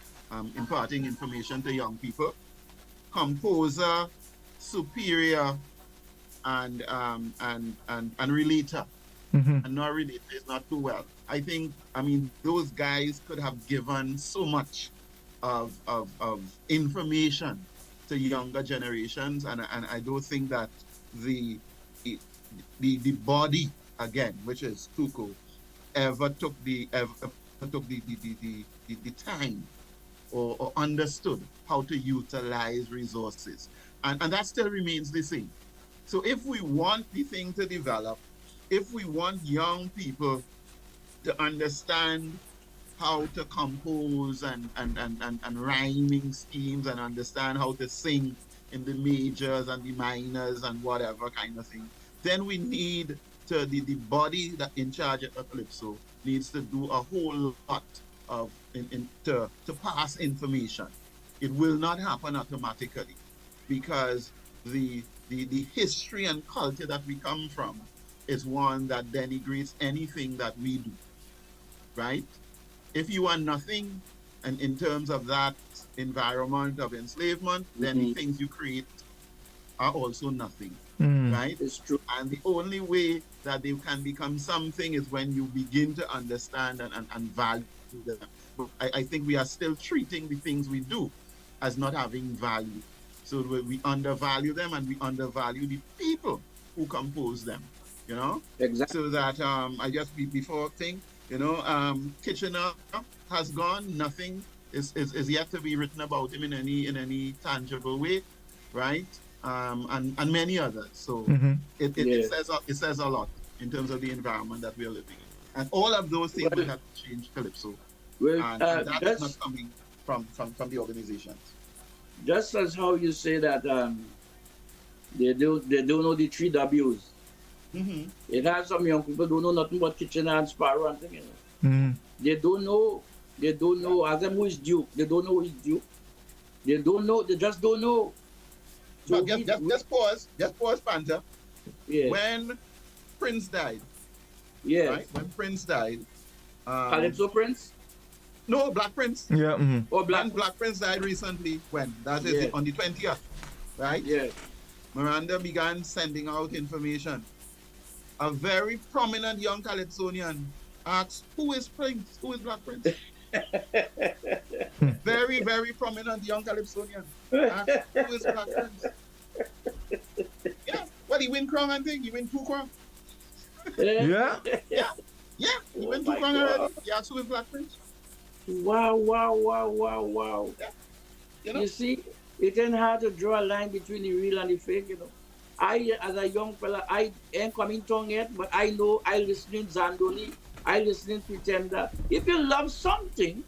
B: imparting information to young people. Composer, superior, and relator.
A: Mhm.
B: And not relator is not too well. I mean, those guys could have given so much of information to younger generations, and I don't think that the the body again, which is Tuco, ever took the time or understood how to utilize resources, and that still remains the same. So if we want the thing to develop, if we want young people to understand how to compose and rhyming schemes and understand how to sing in the majors and the minors and whatever kind of thing, then we need the body that in charge of Calypso needs to do a whole lot of to pass information. It will not happen automatically because the history and culture that we come from is one that denigrates anything that we do, right? If you are nothing, and in terms of that environment of enslavement, then the things you create are also nothing, right?
C: It's true.
B: And the only way that they can become something is when you begin to understand and value them. But I think we are still treating the things we do as not having value. So we undervalue them and we undervalue the people who compose them, you know?
C: Exactly.
B: So that I just before think, you know, Kitchener has gone, nothing is yet to be written about him in any tangible way, right? And many others. So it says a lot in terms of the environment that we are living in. And all of those things will have to change Calypso.
C: Well,
B: And that's not coming from the organizations.
C: just as how you say that they don't know the three W's.
B: Mm-hmm.
C: It has some young people don't know nothing about Kitchener and Sparrow and things. You know.
A: Mhm.
C: They don't know. Ask them who is Duke. They don't know who is Duke. They don't know. They just don't know. So
B: but just pause, Panther.
C: yeah,
B: When Prince died,
C: yes.
B: right? When Prince died, um,
C: Calypso Prince
B: no, Black Prince.
A: Yeah.
C: or
B: When
C: Black Prince?
B: Black Prince died recently, when that is
C: Yes,
B: on the 20th, right?
C: yes.
B: Miranda began sending out information. A very prominent young Calypsonian asked, "Who is Prince? Who is Black Prince?" Very, very prominent young Calypsonian asked, "Who is Black Prince?" Yeah, well, he win crown and thing. He win two crown.
A: Yeah.
B: Yeah, yeah, he
C: Oh
B: win two
C: my
B: crown already.
C: God.
B: He asked who is Black Prince.
C: Wow, wow, wow, wow, wow.
B: Yeah, you know.
C: You see, it ain't hard to draw a line between the real and the fake, you know. I, as a young fella, I ain't coming tongue yet, but I know I listening Zandoni, I listening Pretender. If you love something,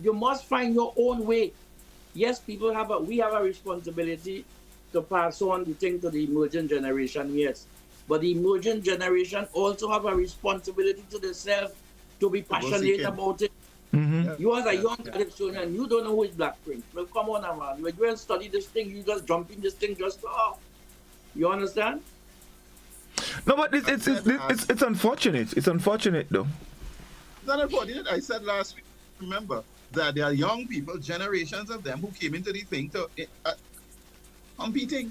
C: you must find your own way. Yes, we have a responsibility to pass on the thing to the emerging generation, yes. But the emerging generation also have a responsibility to themselves to be
B: To go
C: passionate
B: seeking.
C: about it.
B: Yeah,
C: You as a
B: yeah,
C: young
B: yeah.
C: Calypsonian, you don't know who is Black Prince. Well, come on now, man. When you and study this thing, you just jump in this thing, just oh. You understand?
A: No, but it's unfortunate. It's unfortunate though.
B: It's not unfortunate. I said last week, remember, that there are young people, generations of them, who came into the thing to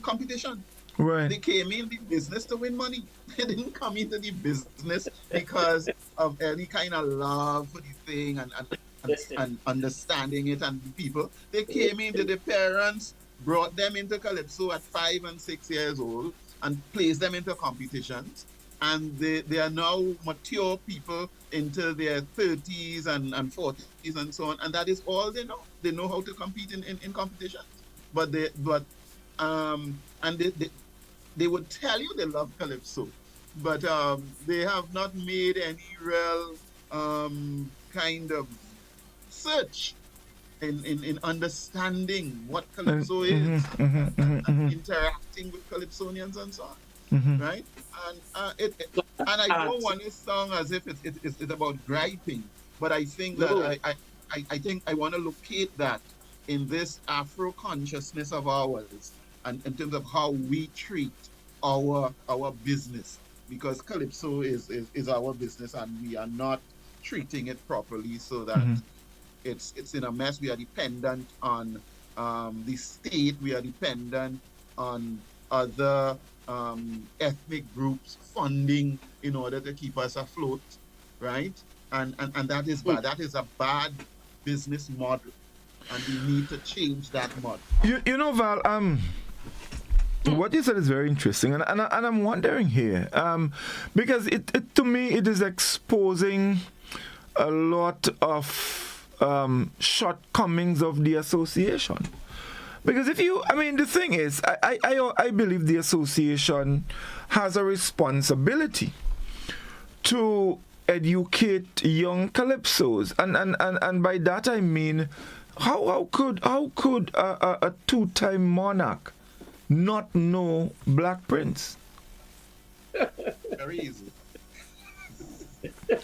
B: competition.
A: Right.
B: They came in the business to win money. They didn't come into the business because of any kind of love for the thing and understanding it and the people. They came into the parents, brought them into Calypso at 5 and 6 years old and placed them into competitions. And they are now mature people into their 30s and 40s and so on. And that is all they know. They know how to compete in competitions. And they would tell you they love Calypso, but they have not made any real kind of search in understanding what Calypso is and interacting with Calypsonians and so on, right? And and I don't want this song as if it's about griping, but I think that
C: No.
B: I think I want to locate that in this Afro consciousness of ours, and in terms of how we treat our business, because Calypso is our business, and we are not treating it properly, so that it's in a mess. We are dependent on the state. We are dependent on other ethnic groups funding in order to keep us afloat, right? And that is bad. That is a bad business model, and we need to change that model.
A: You know, Val, what you said is very interesting, and I'm wondering here, because it to me it is exposing a lot of shortcomings of the association. Because the thing is, I believe the association has a responsibility to educate young calypsos, and by that I mean, how could a two-time monarch not know Black Prince?
B: Very easy.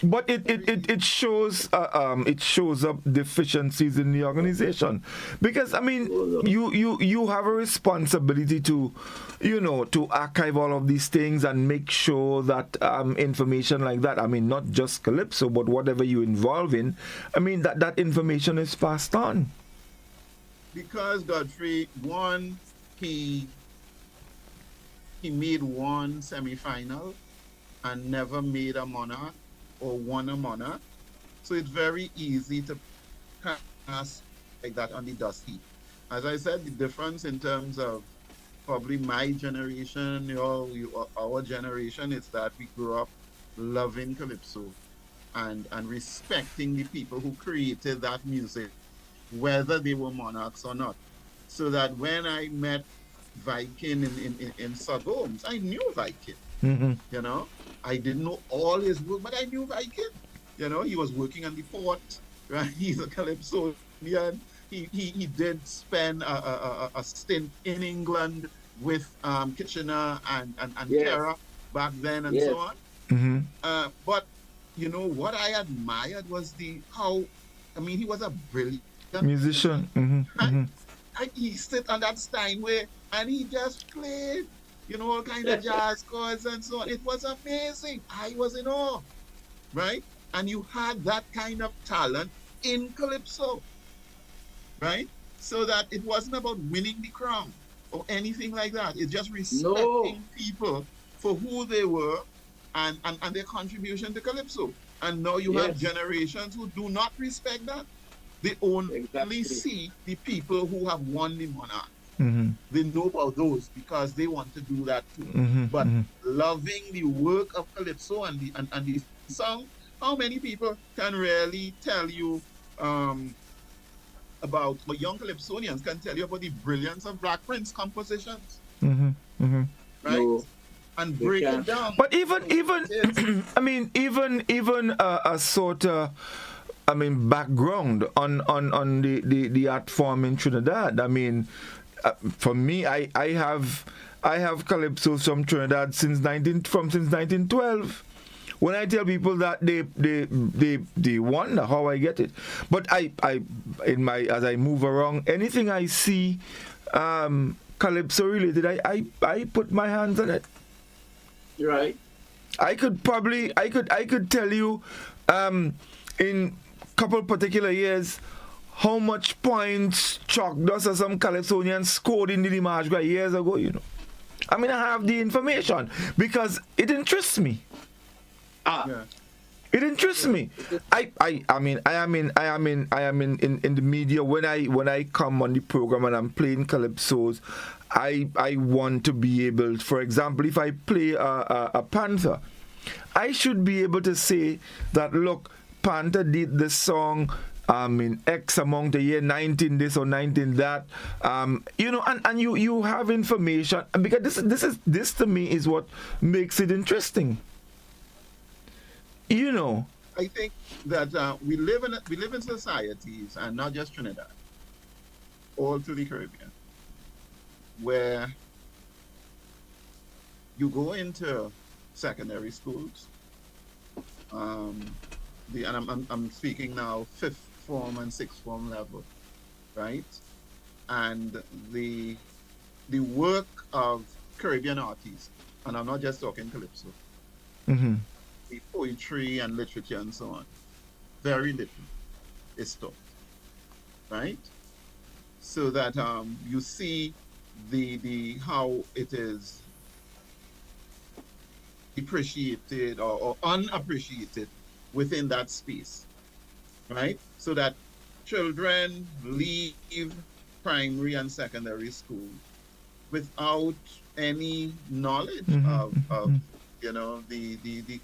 A: But it shows up deficiencies in the organization, because you have a responsibility to archive all of these things and make sure that information like that, not just Calypso but whatever you involve in, that information is passed on.
B: Because Godfrey, one, he made one semi-final and never made a monarch or won a monarch. So it's very easy to pass like that on the dust heap. As I said, the difference in terms of probably my generation, our generation, is that we grew up loving Calypso and respecting the people who created that music, whether they were monarchs or not. So that when I met Viking in Sagoms, I knew Viking. I didn't know all his work, but I knew Viking. He was working on the port, right? He's a Calypsonian. He did spend a stint in England with Kitchener and
C: Yes.
B: Kara back then and
C: Yes.
B: so on. But what I admired was he was a brilliant
A: Musician.
B: He sit on that Steinway and he just played, all kind of jazz chords and so on. It was amazing. I was in awe, right? And you had that kind of talent in calypso, right? So that it wasn't about winning the crown or anything like that. It's just
C: No.
B: respecting people for who they were and their contribution to calypso. And now you have
C: Yes.
B: generations who do not respect that. They only
C: Exactly.
B: see the people who have won the monarch.
A: Mm-hmm.
B: They know about those because they want to do that too.
A: Mm-hmm.
B: But
A: Mm-hmm.
B: loving the work of calypso and the song, how many people can really tell you about, or young calypsonians can tell you about the brilliance of Black Prince compositions,
A: Mm-hmm. Mm-hmm.
B: right?
C: No.
B: And
C: They
B: break it
C: can't.
B: down.
A: But even
B: It is.
A: I mean even a sort of background on the art form in Trinidad. I mean, for me, I have calypsos from Trinidad since 1912. When I tell people that, they wonder how I get it. But as I move around, anything I see calypso related, I put my hands on it.
C: Right.
A: I could tell you in couple particular years how much points Chuck Doss or some Calypsonians scored in the Dimanche years ago, I mean, I have the information because it interests me.
B: Yeah.
A: It interests me. I mean, I am in the media when I come on the program and I'm playing calypsos. I want to be able, for example, if I play a panther, I should be able to say that, look, Panther did this song in X among the year 19 this or 19 that, and you have information, because this to me is what makes it interesting.
B: I think that we live in societies, and not just Trinidad, all through the Caribbean, where you go into secondary schools, and I'm speaking now 5th form and 6th form level, right? And the work of Caribbean artists, and I'm not just talking calypso,
A: Mm-hmm.
B: the poetry and literature and so on, very little is taught, right? So that you see the how it is appreciated or unappreciated within that space, right? So that children leave primary and secondary school without any knowledge of the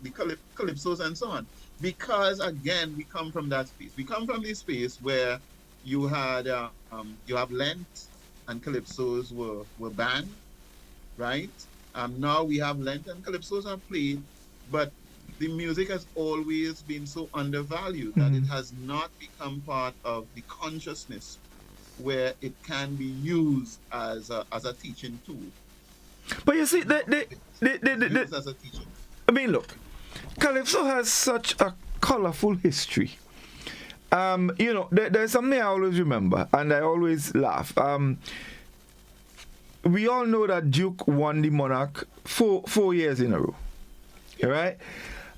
B: calypsos and so on, because again we come from that space. We come from this space where you have Lent and calypsos were banned, right? Now we have Lent and calypsos are played, but the music has always been so undervalued that it has not become part of the consciousness where it can be used as a teaching tool.
A: But you see,
B: Used as a teaching.
A: I mean, look, calypso has such a colorful history. There's something I always remember, and I always laugh. We all know that Duke won the Monarch 4 years in a row, right?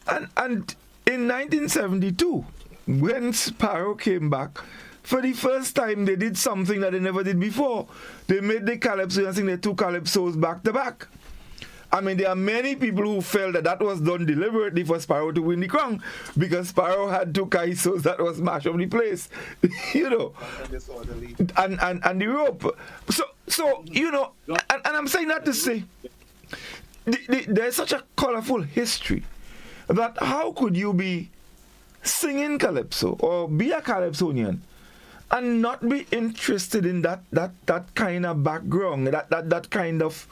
A: And in 1972, when Sparrow came back, for the first time they did something that they never did before. They made the calypso and sing the two calypsos back to back. I mean, there are many people who felt that was done deliberately for Sparrow to win the crown, because Sparrow had two Kaisos that was mash up the place, and the rope. So and I'm saying that to say, there's such a colorful history that how could you be singing calypso or be a calypsonian and not be interested in that kind of background, that kind of,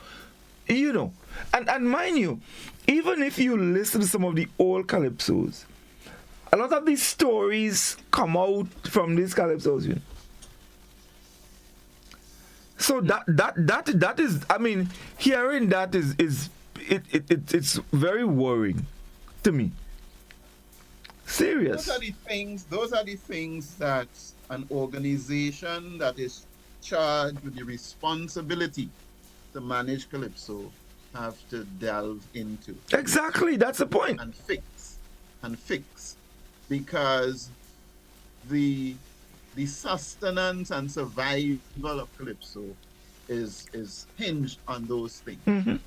A: and mind you, even if you listen to some of the old calypsos, a lot of these stories come out from these calypsos. So that is, I mean, hearing that it's very worrying to me. Serious.
B: Those are the things that an organization that is charged with the responsibility to manage Calypso have to delve into
A: Exactly, that's the point.
B: and fix, because the sustenance and survival of Calypso is hinged on those things,
A: Mhm.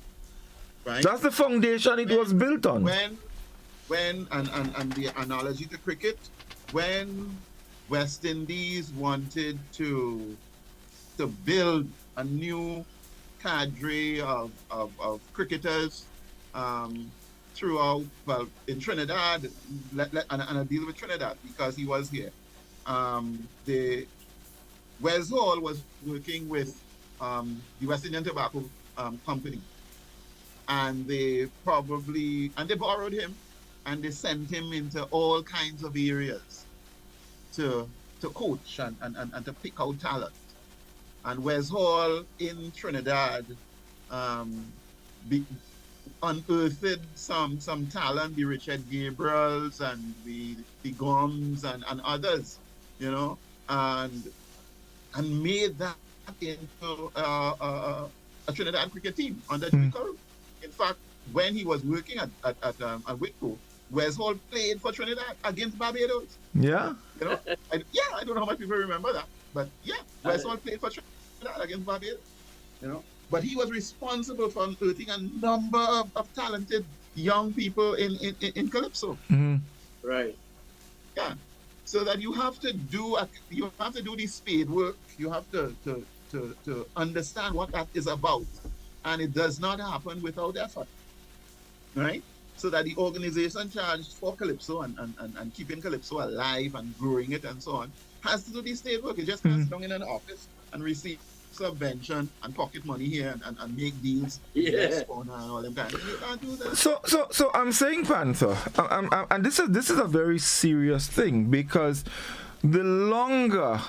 B: right?
A: That's the foundation it was built on.
B: When and the analogy to cricket, when West Indies wanted to build a new cadre of cricketers throughout, well, in Trinidad, and I deal with Trinidad because he was here. The Wes Hall was working with the West Indian Tobacco Company, and they borrowed him, and they sent him into all kinds of areas to coach and to pick out talent. And Wes Hall in Trinidad be, unearthed some talent, the Richard Gabriels and the Gomes and others, you know, and made that into a Trinidad cricket team under Jimmy Curry. In fact, when he was working at Whitco, Wes Hall played for Trinidad against Barbados.
A: Yeah.
B: You know, I don't know how much people remember that, but yeah, Wes Hall played for Trinidad against Barbados. You know, but he was responsible for unearthing a number of talented young people in Calypso.
A: Mm-hmm.
C: Right.
B: Yeah. So that you have to do the spade work. You have to understand what that is about, and it does not happen without effort, right? So that the organization charged for Calypso and keeping Calypso alive and growing it and so on has to do the spade work. It just can't sit down in an office and receive subvention and pocket money here and make deals with and all them kind of things. You can't do that.
A: So I'm saying, Panther, and this is a very serious thing, because the longer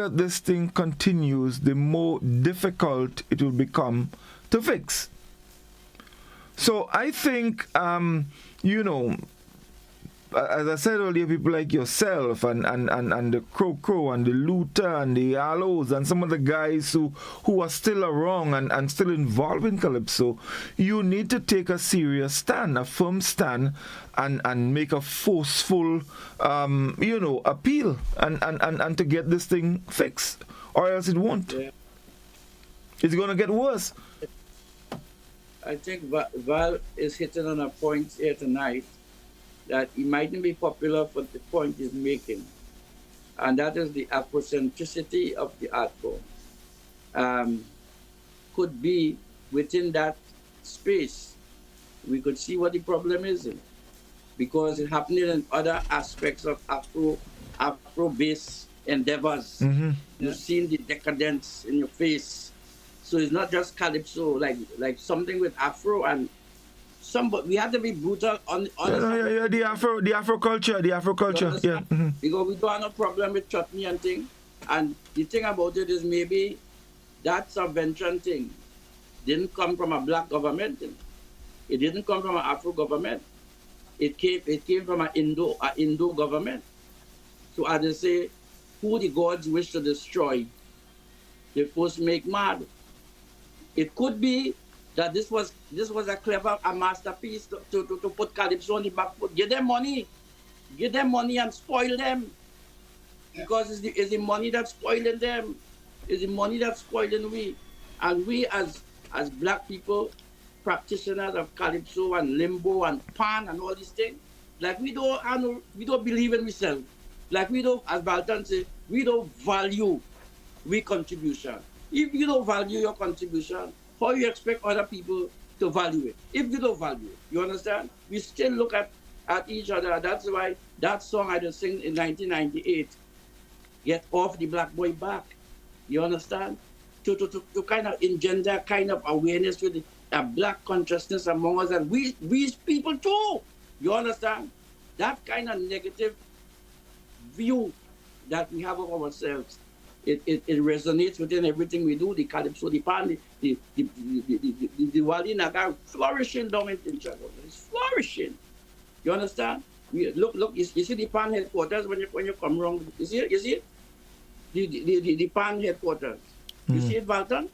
A: this thing continues, the more difficult it will become to fix. So I think, you know, as I said earlier, people like yourself and the Crow and the Luther and the Aloes and some of the guys who are still around and still involved in Calypso, you need to take a serious stand, a firm stand, and make a forceful, you know, appeal and to get this thing fixed, or else it won't.
C: Yeah.
A: It's going to get worse.
C: I think Val is hitting on a point here tonight that he mightn't be popular for the point he's making, and that is the Afrocentricity of the art form. Could be within that space, we could see what the problem is in, because it's happening in other aspects of Afro-based endeavors.
A: Mm-hmm.
C: You've seen the decadence in your face. So it's not just Calypso, like something with Afro and but we have to be brutal on
A: the Afro culture. Yeah. Mm-hmm.
C: Because we don't have no problem with chutney and thing. And the thing about it is maybe that subvention thing didn't come from a black government. It didn't come from an Afro government. It came from an Indo government. So as they say, who the gods wish to destroy, they first make mad. It could be that this was a masterpiece to put Calypso on the back foot. Give them money and spoil them, because it's the money that's spoiling them. It's the money that's spoiling we, and we as black people, practitioners of Calypso and Limbo and Pan and all these things, like we don't believe in ourselves. Like we don't, as Baltan say, we don't value we contribution. If you don't value your contribution, how you expect other people to value it? If you don't value it, you understand? We still look at each other. That's why that song I just sing in 1998, Get Off the Black Boy Back. You understand? To kind of engender kind of awareness with a black consciousness among us, and we people too. You understand? That kind of negative view that we have of ourselves. It resonates within everything we do. The Calypso, the Pan, the Wali Naga flourishing down in Chicago. It's flourishing. You understand? Look. You see the Pan headquarters when you come around. You see it? The Pan headquarters. You see it, Walton?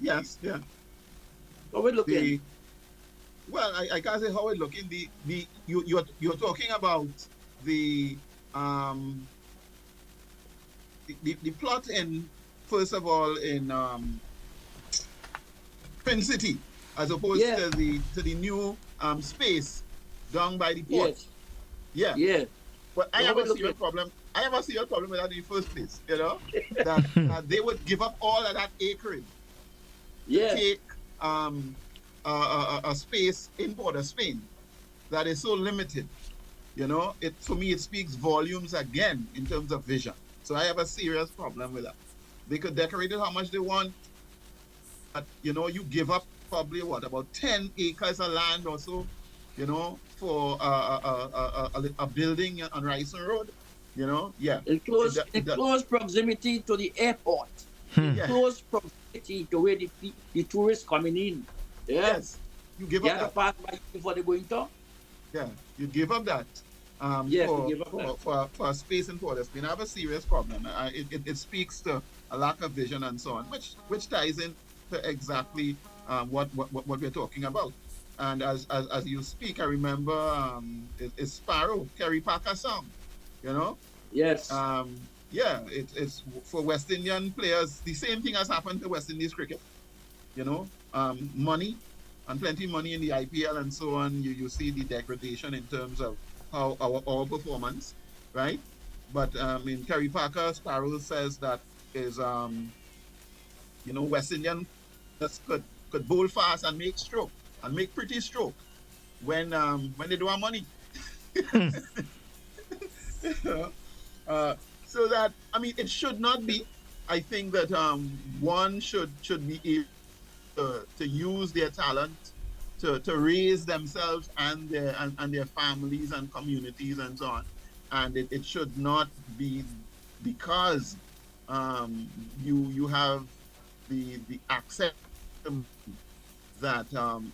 B: Yes, yeah.
C: How we looking?
B: The Well, I can't say how it looking. You're talking about the um the plot in, first of all, in Twin City, as opposed
C: Yeah,
B: to the new space down by the port.
C: yes,
B: Yeah.
C: yeah.
B: But I
C: So how
B: have
C: we
B: a
C: looking?
B: serious problem. I have a serious problem with that in the first place, that they would give up all of that acreage to
C: Yes,
B: take a space in Port of Spain that is so limited. It, for me, it speaks volumes again in terms of vision. So I have a serious problem with that. They could decorate it how much they want, but you give up probably what, about 10 acres of land or so, for a building on Ryson Road. Yeah,
C: in close proximity to the airport, in
B: yeah,
C: close proximity to where the tourists coming in. Yeah,
B: yes, you give
C: you
B: up
C: have to
B: that.
C: pass by before they going to.
B: Yeah, you give up that
C: Yes, you give up that.
B: for space and for this. We have a serious problem. It speaks to a lack of vision and so on, which ties in to exactly what we're talking about. And as you speak, I remember it's Sparrow, Kerry Packer song, you know.
C: Yes,
B: Yeah, it's for West Indian players. The same thing has happened to West Indies cricket, money and plenty of money in the IPL and so on. You see the degradation in terms of how our performance, right? But in Kerry Parker, Sparrow says that is West Indian just could bowl fast and make stroke and make pretty stroke when they don't have money. You know? So that, I mean, it should not be. I think that one should be able to use their talent to raise themselves and their families and communities and so on. And it should not be because you have the access that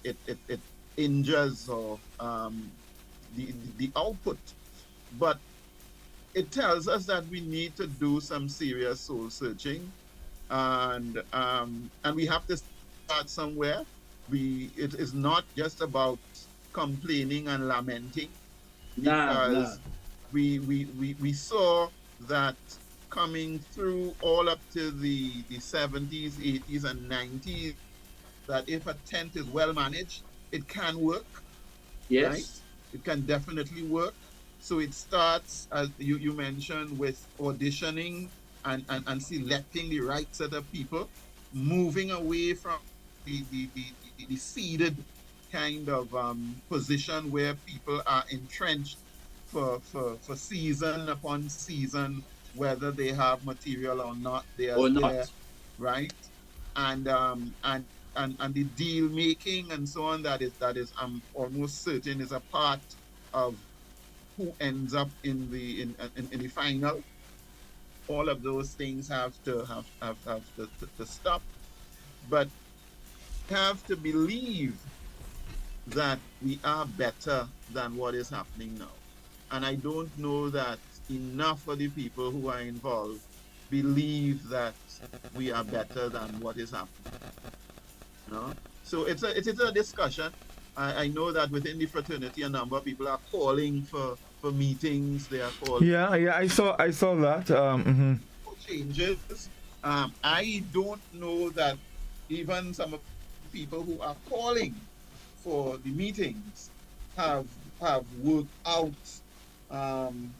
B: it injures or the output. But it tells us that we need to do some serious soul searching, and we have to start somewhere. It is not just about complaining and lamenting,
C: nah, nah.
B: because we saw that coming through all up to the 70s, 80s, and 90s, that if a tent is well managed, it can work, right?
C: Yes,
B: It can definitely work. So it starts, as you mentioned, with auditioning and selecting the right set of people, moving away from the seeded kind of position where people are entrenched for season upon season, whether they have material or not, they are
C: or
B: there,
C: not.
B: right? And the deal making and so on, that is I'm almost certain is a part of who ends up in the final. All of those things have to stop, but have to believe that we are better than what is happening now. And I don't know that enough of the people who are involved believe that we are better than what is happening. So it's a discussion. I know that within the fraternity, a number of people are calling for meetings. They are calling
A: Yeah, I saw that.
B: for changes. I don't know that even some of the people who are calling for the meetings have worked out um,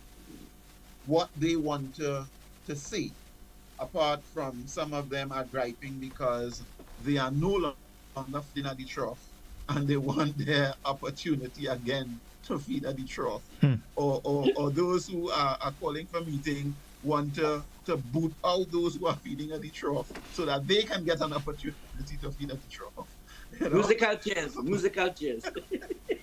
B: what they want to see. Apart from some of them are griping because they are no longer feeding at the trough, and they want their opportunity again to feed at the trough. Or those who are calling for meeting want to boot out those who are feeding at the trough so that they can get an opportunity to feed at the trough. You know?
C: Musical chairs, musical chairs.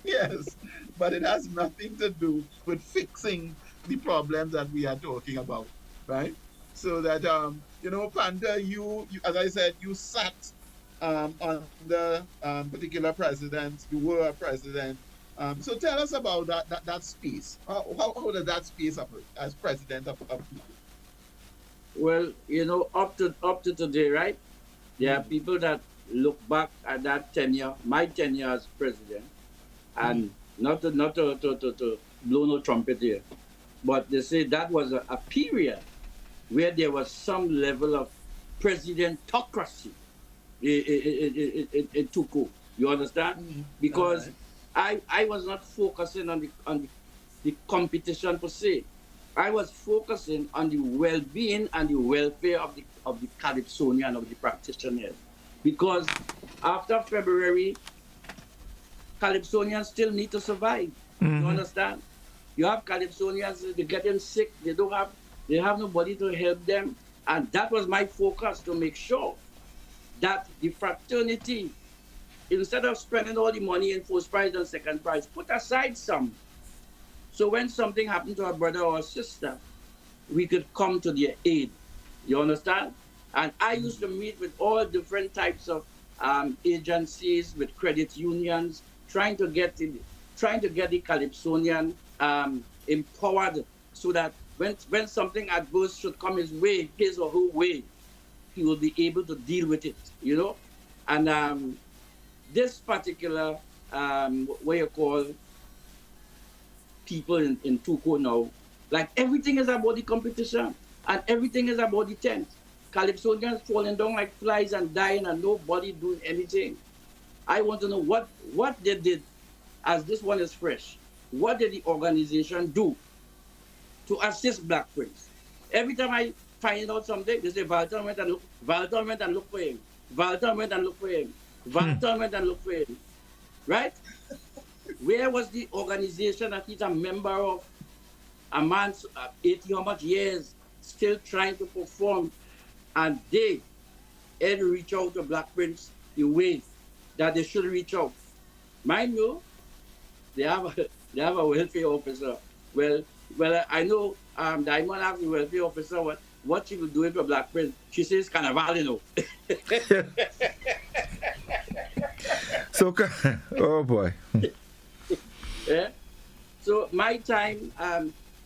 B: Yes, but it has nothing to do with fixing the problems that we are talking about, right? So that Panda, you as I said, you sat under particular presidents. You were a president. So tell us about that space. How does that space operate as president of
C: Well, up to today, right? There are
B: mm,
C: people that look back at that tenure, my tenure as president, and not to blow no trumpet here, but they say that was a period where there was some level of presidentocracy it took over. You understand? Because I was not focusing on the competition per se. I was focusing on the well-being and the welfare of the Calypsonian, of the practitioners. Because after February, Calypsonians still need to survive. You understand? You have Calypsonians, they're getting sick, they have nobody to help them. And that was my focus, to make sure that the fraternity, instead of spending all the money in first prize and second prize, put aside some. So when something happened to a brother or a sister, we could come to their aid. You understand? And I used to meet with all different types of agencies, with credit unions, trying to get the Calypsonian empowered, so that when something adverse should come his way, his or her way, he will be able to deal with it, you know? And this particular, what you call, people in Tuco now, like everything is about the competition and everything is about the tent. Calypsonians falling down like flies and dying and nobody doing anything. I want to know what they did, as this one is fresh. What did the organization do to assist Black Prince? Every time I find out something, they say Valton went and look for him. Valton went and look for him. Valton went and look for him. Right? Where was the organization that he's a member of? A man 80 how much years still trying to perform, and they didn't reach out to Black Prince the way that they should reach out. Mind you, they have a welfare officer. Well, I know Diamond asked the welfare officer what she would do for Black Prince. She says Carnival, you know.
A: So, oh boy.
C: Yeah. So my time,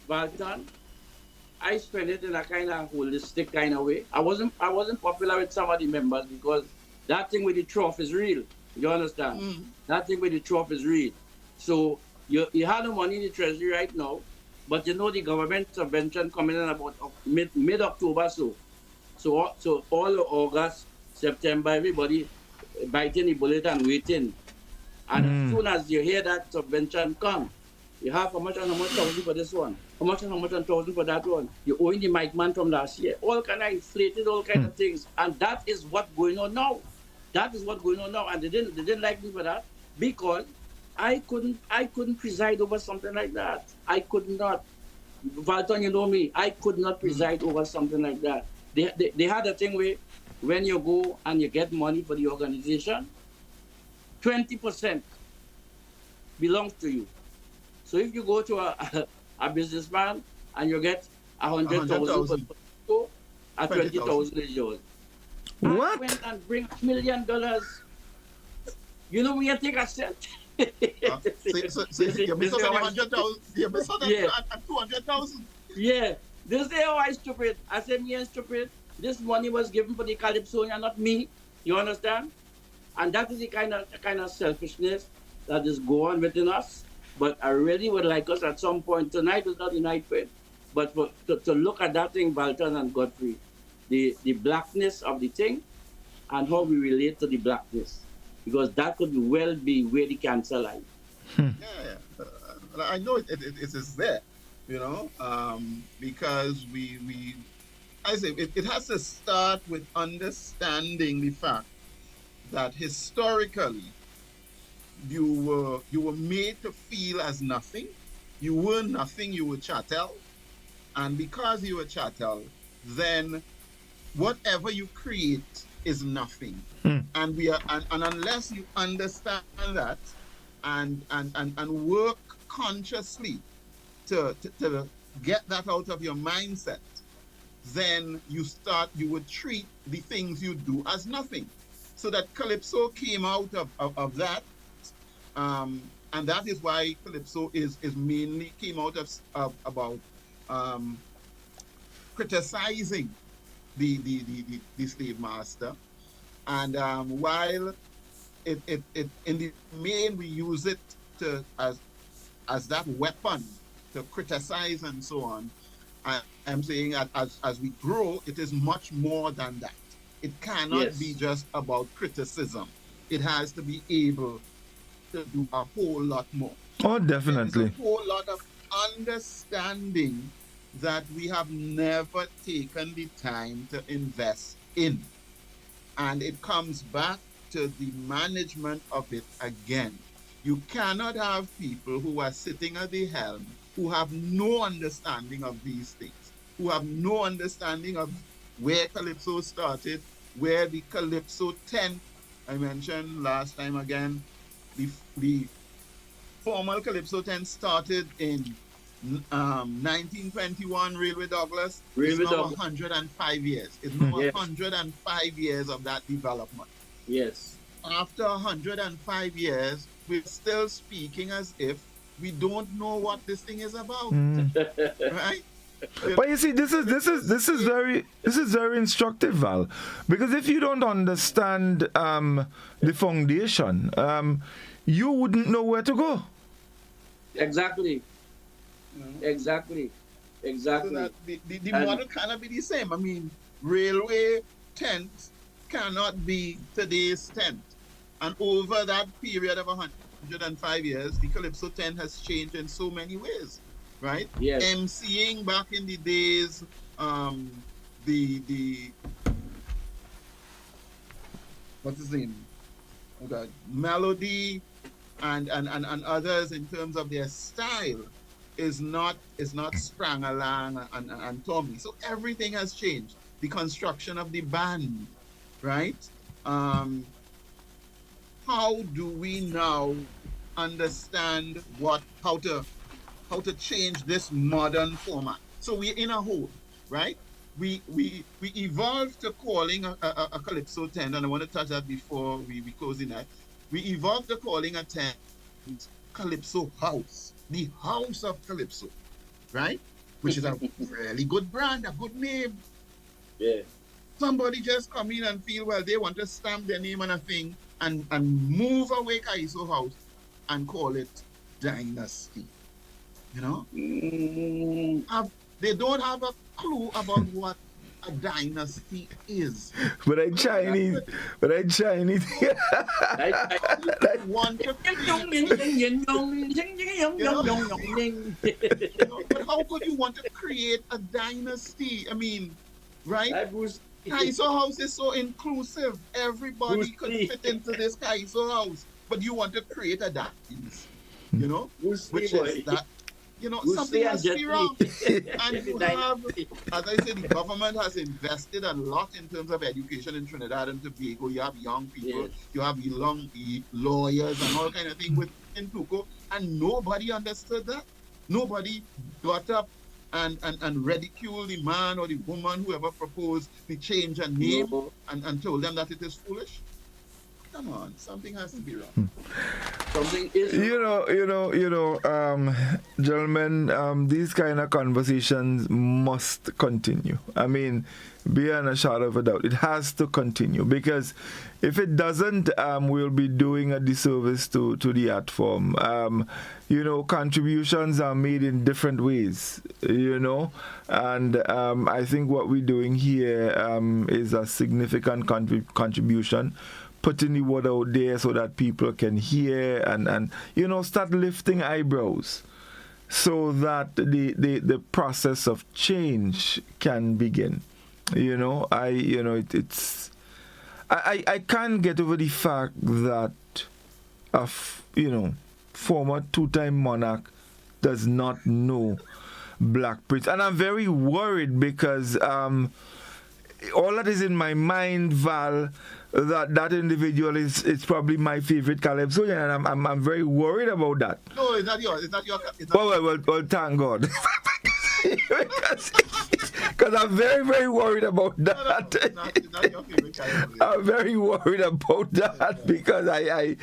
C: Valton, I spent it in a kind of holistic kind of way. I wasn't popular with some of the members, because that thing with the trough is real. You understand? That thing with the trough is real. So you have no money in the treasury right now, but you know the government subvention coming in about mid October. So all of August, September, everybody biting the bullet and waiting. And as soon as you hear that subvention come, you have how much thousand for this one, how much thousand for that one. You're owing the mic man from last year. All kind of inflated, all kind of things. And that is what's going on now. That is what's going on now. And they didn't like me for that, because I couldn't preside over something like that. I could not. Valton, you know me, I could not preside over something like that. They had a thing where when you go and you get money for the organization, 20% belongs to you. So if you go to a businessman and you get 100,000 for at 20,000 is yours.
A: What?
C: I went and bring $1 million. You know me, I take a cent.
B: So you miss out on 100,000. You miss out on 200,000.
C: Yeah. They say, oh, I stupid. I said, me and stupid. This money was given for the Calypsonian, not me. You understand? And that is the kind of selfishness that is going within us. But I really would like us at some point, tonight is not the night for it, but to look at that thing, Valton and Godfrey, the blackness of the thing and how we relate to the blackness. Because that could well be where the cancer lies.
B: I know it is there, you know, because I say it has to start with understanding the fact that historically you were made to feel as nothing. You were nothing. You were chattel, and because you were chattel, then whatever you create is nothing. And unless you understand that and work consciously to get that out of your mindset, then you would treat the things you do as nothing. So that Calypso came out of that. And that is why Calypso is mainly came out of about criticizing the slave master, And while it in the main we use it to as that weapon to criticize and so on, I'm saying that as we grow, it is much more than that. It cannot be
C: Yes.
B: just about criticism. It has to be able to do a whole lot more.
A: Oh,
B: There is a
A: definitely.
B: whole lot of understanding that we have never taken the time to invest in. And it comes back to the management of it again. You cannot have people who are sitting at the helm who have no understanding of these things, who have no understanding of where Calypso started, where the Calypso tent I mentioned last time again, the formal Calypso tent started in 1921 Railway Douglas. It's
C: Railway
B: now
C: Douglas.
B: 105 years. It's now
C: Yes.
B: 105 years of that development.
C: Yes.
B: After 105 years, we're still speaking as if we don't know what this thing is about, right?
A: But you see, this is very instructive, Val, because if you don't understand the foundation, you wouldn't know where to go.
C: Exactly. Exactly.
B: So
C: Exactly.
B: that the
C: And-
B: model cannot be the same. I mean, railway tent cannot be today's tent. And over that period of 105 years, the Calypso tent has changed in so many ways, right?
C: Yes.
B: MCing back in the days, the what's his name? Oh God, Melody and others in terms of their style is not Sprang Alang and Tommy. So everything has changed. The construction of the band, right? How do we now understand how to change this modern format? So we're in a hole, right? We evolved to calling a Calypso tent, and I want to touch that before we close the night. We evolved to calling a tent Calypso House, the House of Calypso, right? Which is a really good brand, a good name.
C: Yeah.
B: Somebody just come in and feel, well, they want to stamp their name on a thing and move away Kaiso House and call it Dynasty. You know? They don't have a clue about what a dynasty is.
A: But I Chinese.
C: I
B: Want to but how could you want to create a dynasty? I mean, right?
C: Bruce.
B: Kaiso House is so inclusive. Everybody
C: Bruce
B: could
C: Lee.
B: fit into this Kaiso House. But you want to create a dynasty, you know?
C: Bruce
B: Which
C: Lee,
B: is
C: boy.
B: that, you know,
C: Bruce
B: something
C: Lee
B: has to
C: and
B: be
C: Jet
B: wrong.
C: Li.
B: And you have, as I said, the government has invested a lot in terms of education in Trinidad and Tobago. You have young people,
C: Yes.
B: you have young lawyers and all kind of things within Tuco, and nobody understood that. Nobody got up and ridiculed the man or the woman whoever proposed to change a name
C: No.
B: and told them that it is foolish. Come on, something has to be wrong.
C: Something is
A: Gentlemen, these kind of conversations must continue. I mean, beyond a shadow of a doubt, it has to continue, because if it doesn't, we'll be doing a disservice to the art form. Contributions are made in different ways, and I think what we're doing here is a significant contribution, putting the word out there so that people can hear and start lifting eyebrows so that the process of change can begin. I can't get over the fact that former two-time monarch does not know Black Prince, and I'm very worried because all that is in my mind, Val, that individual is probably my favorite Calypsonian, and I'm very worried about that.
B: No, it's not yours. It's not your. It's not
A: Well, thank God. Because I'm very, very worried about that.
B: it's not your favorite child.
A: I'm very worried about that because I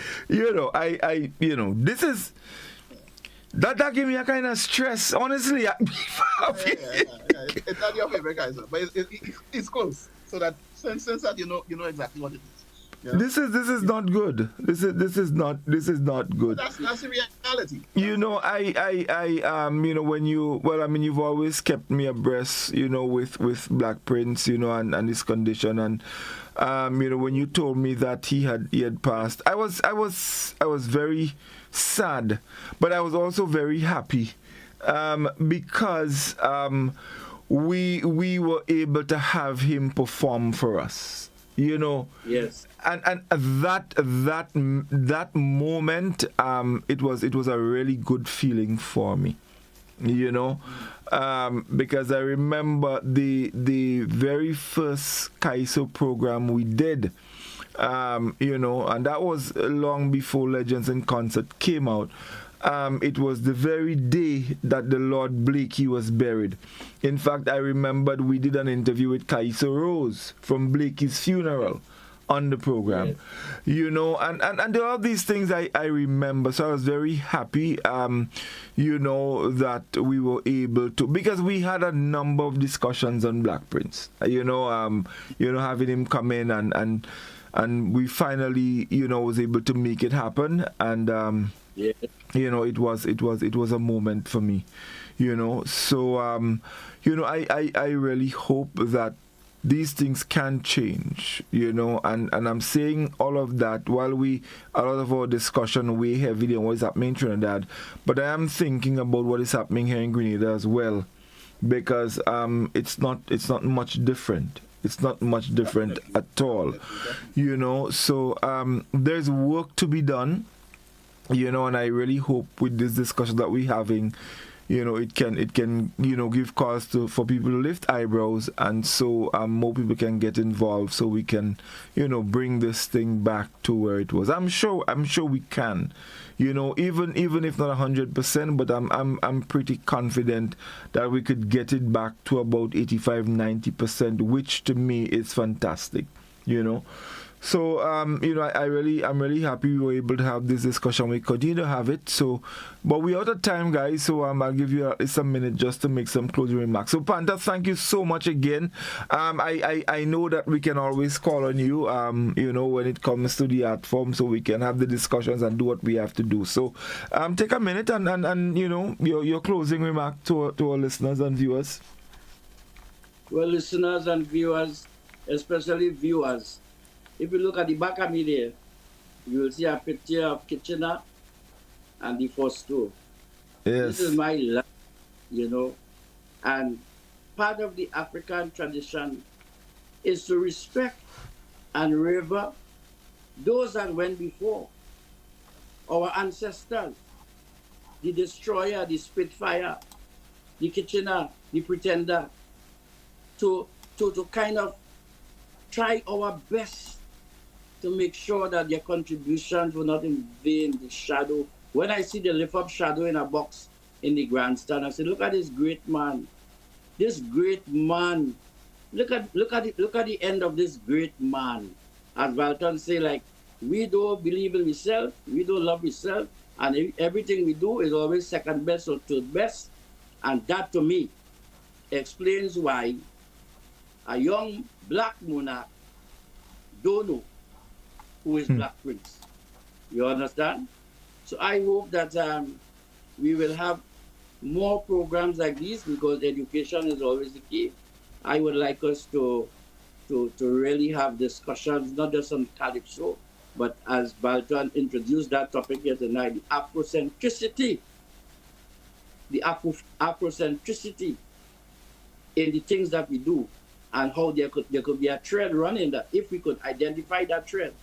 A: this is that gave me a kind of stress, honestly.
B: It's not your favorite Kaiser, but it's close. So that since that you know exactly what it is. You know?
A: This is not good. This is not good.
B: That's the reality.
A: You know, you know, when you, well, I mean, you've always kept me abreast, you know, with Black Prince, you know, and his condition, and you know, when you told me that he had passed, I was very sad, but I was also very happy, because we were able to have him perform for us, you know.
C: Yes.
A: And that moment, it was a really good feeling for me, you know, because I remember the very first Kaiso program we did, you know, and that was long before Legends in Concert came out. It was the very day that the Lord Blakey was buried. In fact, I remembered we did an interview with Kaiso Rose from Blakey's funeral on the program,
C: yes.
A: You know, and there are these things I remember. So I was very happy, you know, that we were able to, because we had a number of discussions on Black Prince, you know, having him come in and we finally, you know, was able to make it happen, and
C: Yeah.
A: you know, it was a moment for me, you know. So you know, I really hope that these things can change, you know, and I'm saying all of that while a lot of our discussion weigh heavily on what is happening in Trinidad, but I am thinking about what is happening here in Grenada as well, because it's not much different. It's not much different at all, you know. So there's work to be done, you know, and I really hope with this discussion that we're having, you know, it can you know, give cause for people to lift eyebrows, and so more people can get involved, so we can, you know, bring this thing back to where it was. I'm sure we can, you know, even if not 100%, but I'm pretty confident that we could get it back to about 85-90%, which to me is fantastic, you know. So you know, I'm really happy we were able to have this discussion. We continue to have it. So, but we're out of time, guys. So I'll give you a minute just to make some closing remarks. So Panther, thank you so much again. I know that we can always call on you, you know, when it comes to the art form, so we can have the discussions and do what we have to do. So take a minute and you know, your closing remark to our listeners and viewers.
C: Well, listeners and viewers, especially viewers, if you look at the back of me there, you will see a picture of Kitchener and the first store.
A: Yes.
C: This is my life, you know. And part of the African tradition is to respect and revere those that went before. Our ancestors, the destroyer, the Spitfire, the Kitchener, the Pretender, to kind of try our best to make sure that their contributions were not in vain, the shadow. When I see the lift up shadow in a box in the grandstand, I say, look at this great man. This great man. Look at the end of this great man. As Valton say, like, we don't believe in ourselves, we don't love ourselves, and everything we do is always second best or third best. And that to me explains why a young black monarch don't know who is Black Prince. You understand? So I hope that we will have more programs like these, because education is always the key. I would like us to really have discussions, not just on Calypso, but as Balton introduced that topic here tonight, the Afrocentricity in the things that we do, and how there could be a trend running, that if we could identify that trend,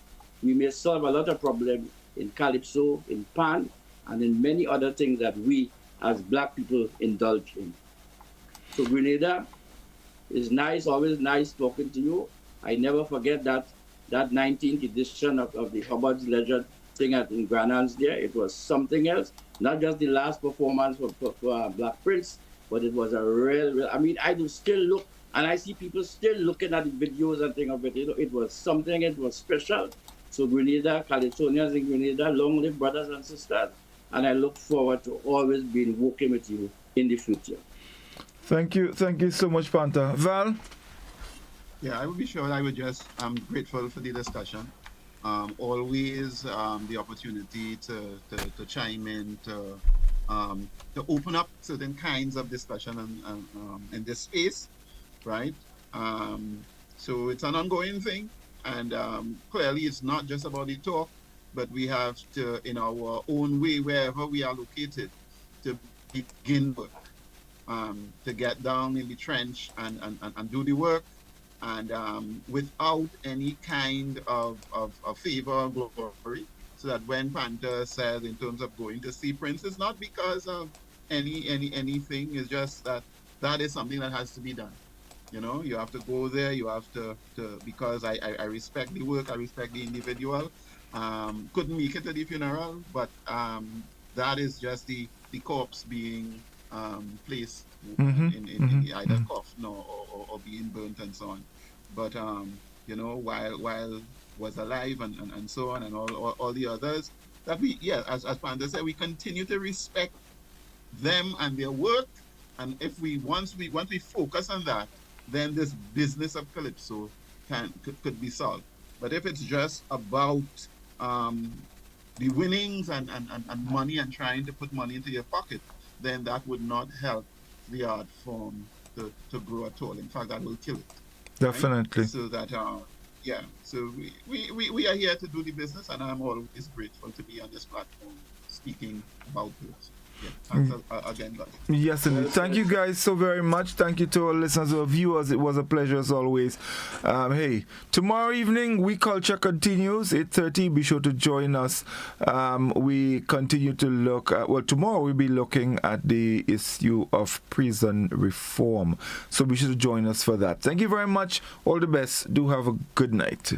C: we may solve a lot of problems in Calypso, in Pan, and in many other things that we as black people indulge in. So Grenada, is nice, always nice talking to you. I never forget that 19th edition of the Hubbard's Legend thing in Granans there. It was something else, not just the last performance for Black Prince, but it was a real, I mean, I do still look, and I see people still looking at the videos and things of it. You know, it was something, it was special. So Grenada, Calypsonians in Grenada, long live brothers and sisters. And I look forward to always being working with you in the future.
A: Thank you so much, Panther. Val?
B: Yeah, I would be sure. I would just, I'm grateful for the discussion. always the opportunity to chime in, to open up certain kinds of discussion in this space, right? Um, so it's an ongoing thing, and clearly it's not just about the talk, but we have to, in our own way, wherever we are located, to begin work, to get down in the trench and do the work, and without any kind of favor or glory, so that when Panther says in terms of going to see Prince, it's not because of anything. It's just that that is something that has to be done. You know, you have to go there. You have to because I respect the work. I respect the individual. Couldn't make it to the funeral, but that is just the corpse being placed
A: Mm-hmm.
B: in
A: Mm-hmm.
B: the either coffin or being burnt and so on. But you know, while was alive and so on and all the others that we, yeah, as Panda said, we continue to respect them and their work. And if we once we focus on that, then this business of Calypso could be solved. But if it's just about um, the winnings and money and trying to put money into your pocket, then that would not help the art form to grow at all. In fact, that will kill it, right?
A: Definitely.
B: So that, yeah, so we are here to do the business, and I'm always grateful to be on this platform speaking about it. Yeah, thanks again, guys.
A: Yes, indeed. Thank you guys so very much. Thank you to our listeners, our viewers. It was a pleasure as always. Hey, tomorrow evening, We Culture continues, 8:30. Be sure to join us. We continue to look at, well, tomorrow we'll be looking at the issue of prison reform. So be sure to join us for that. Thank you very much. All the best. Do have a good night.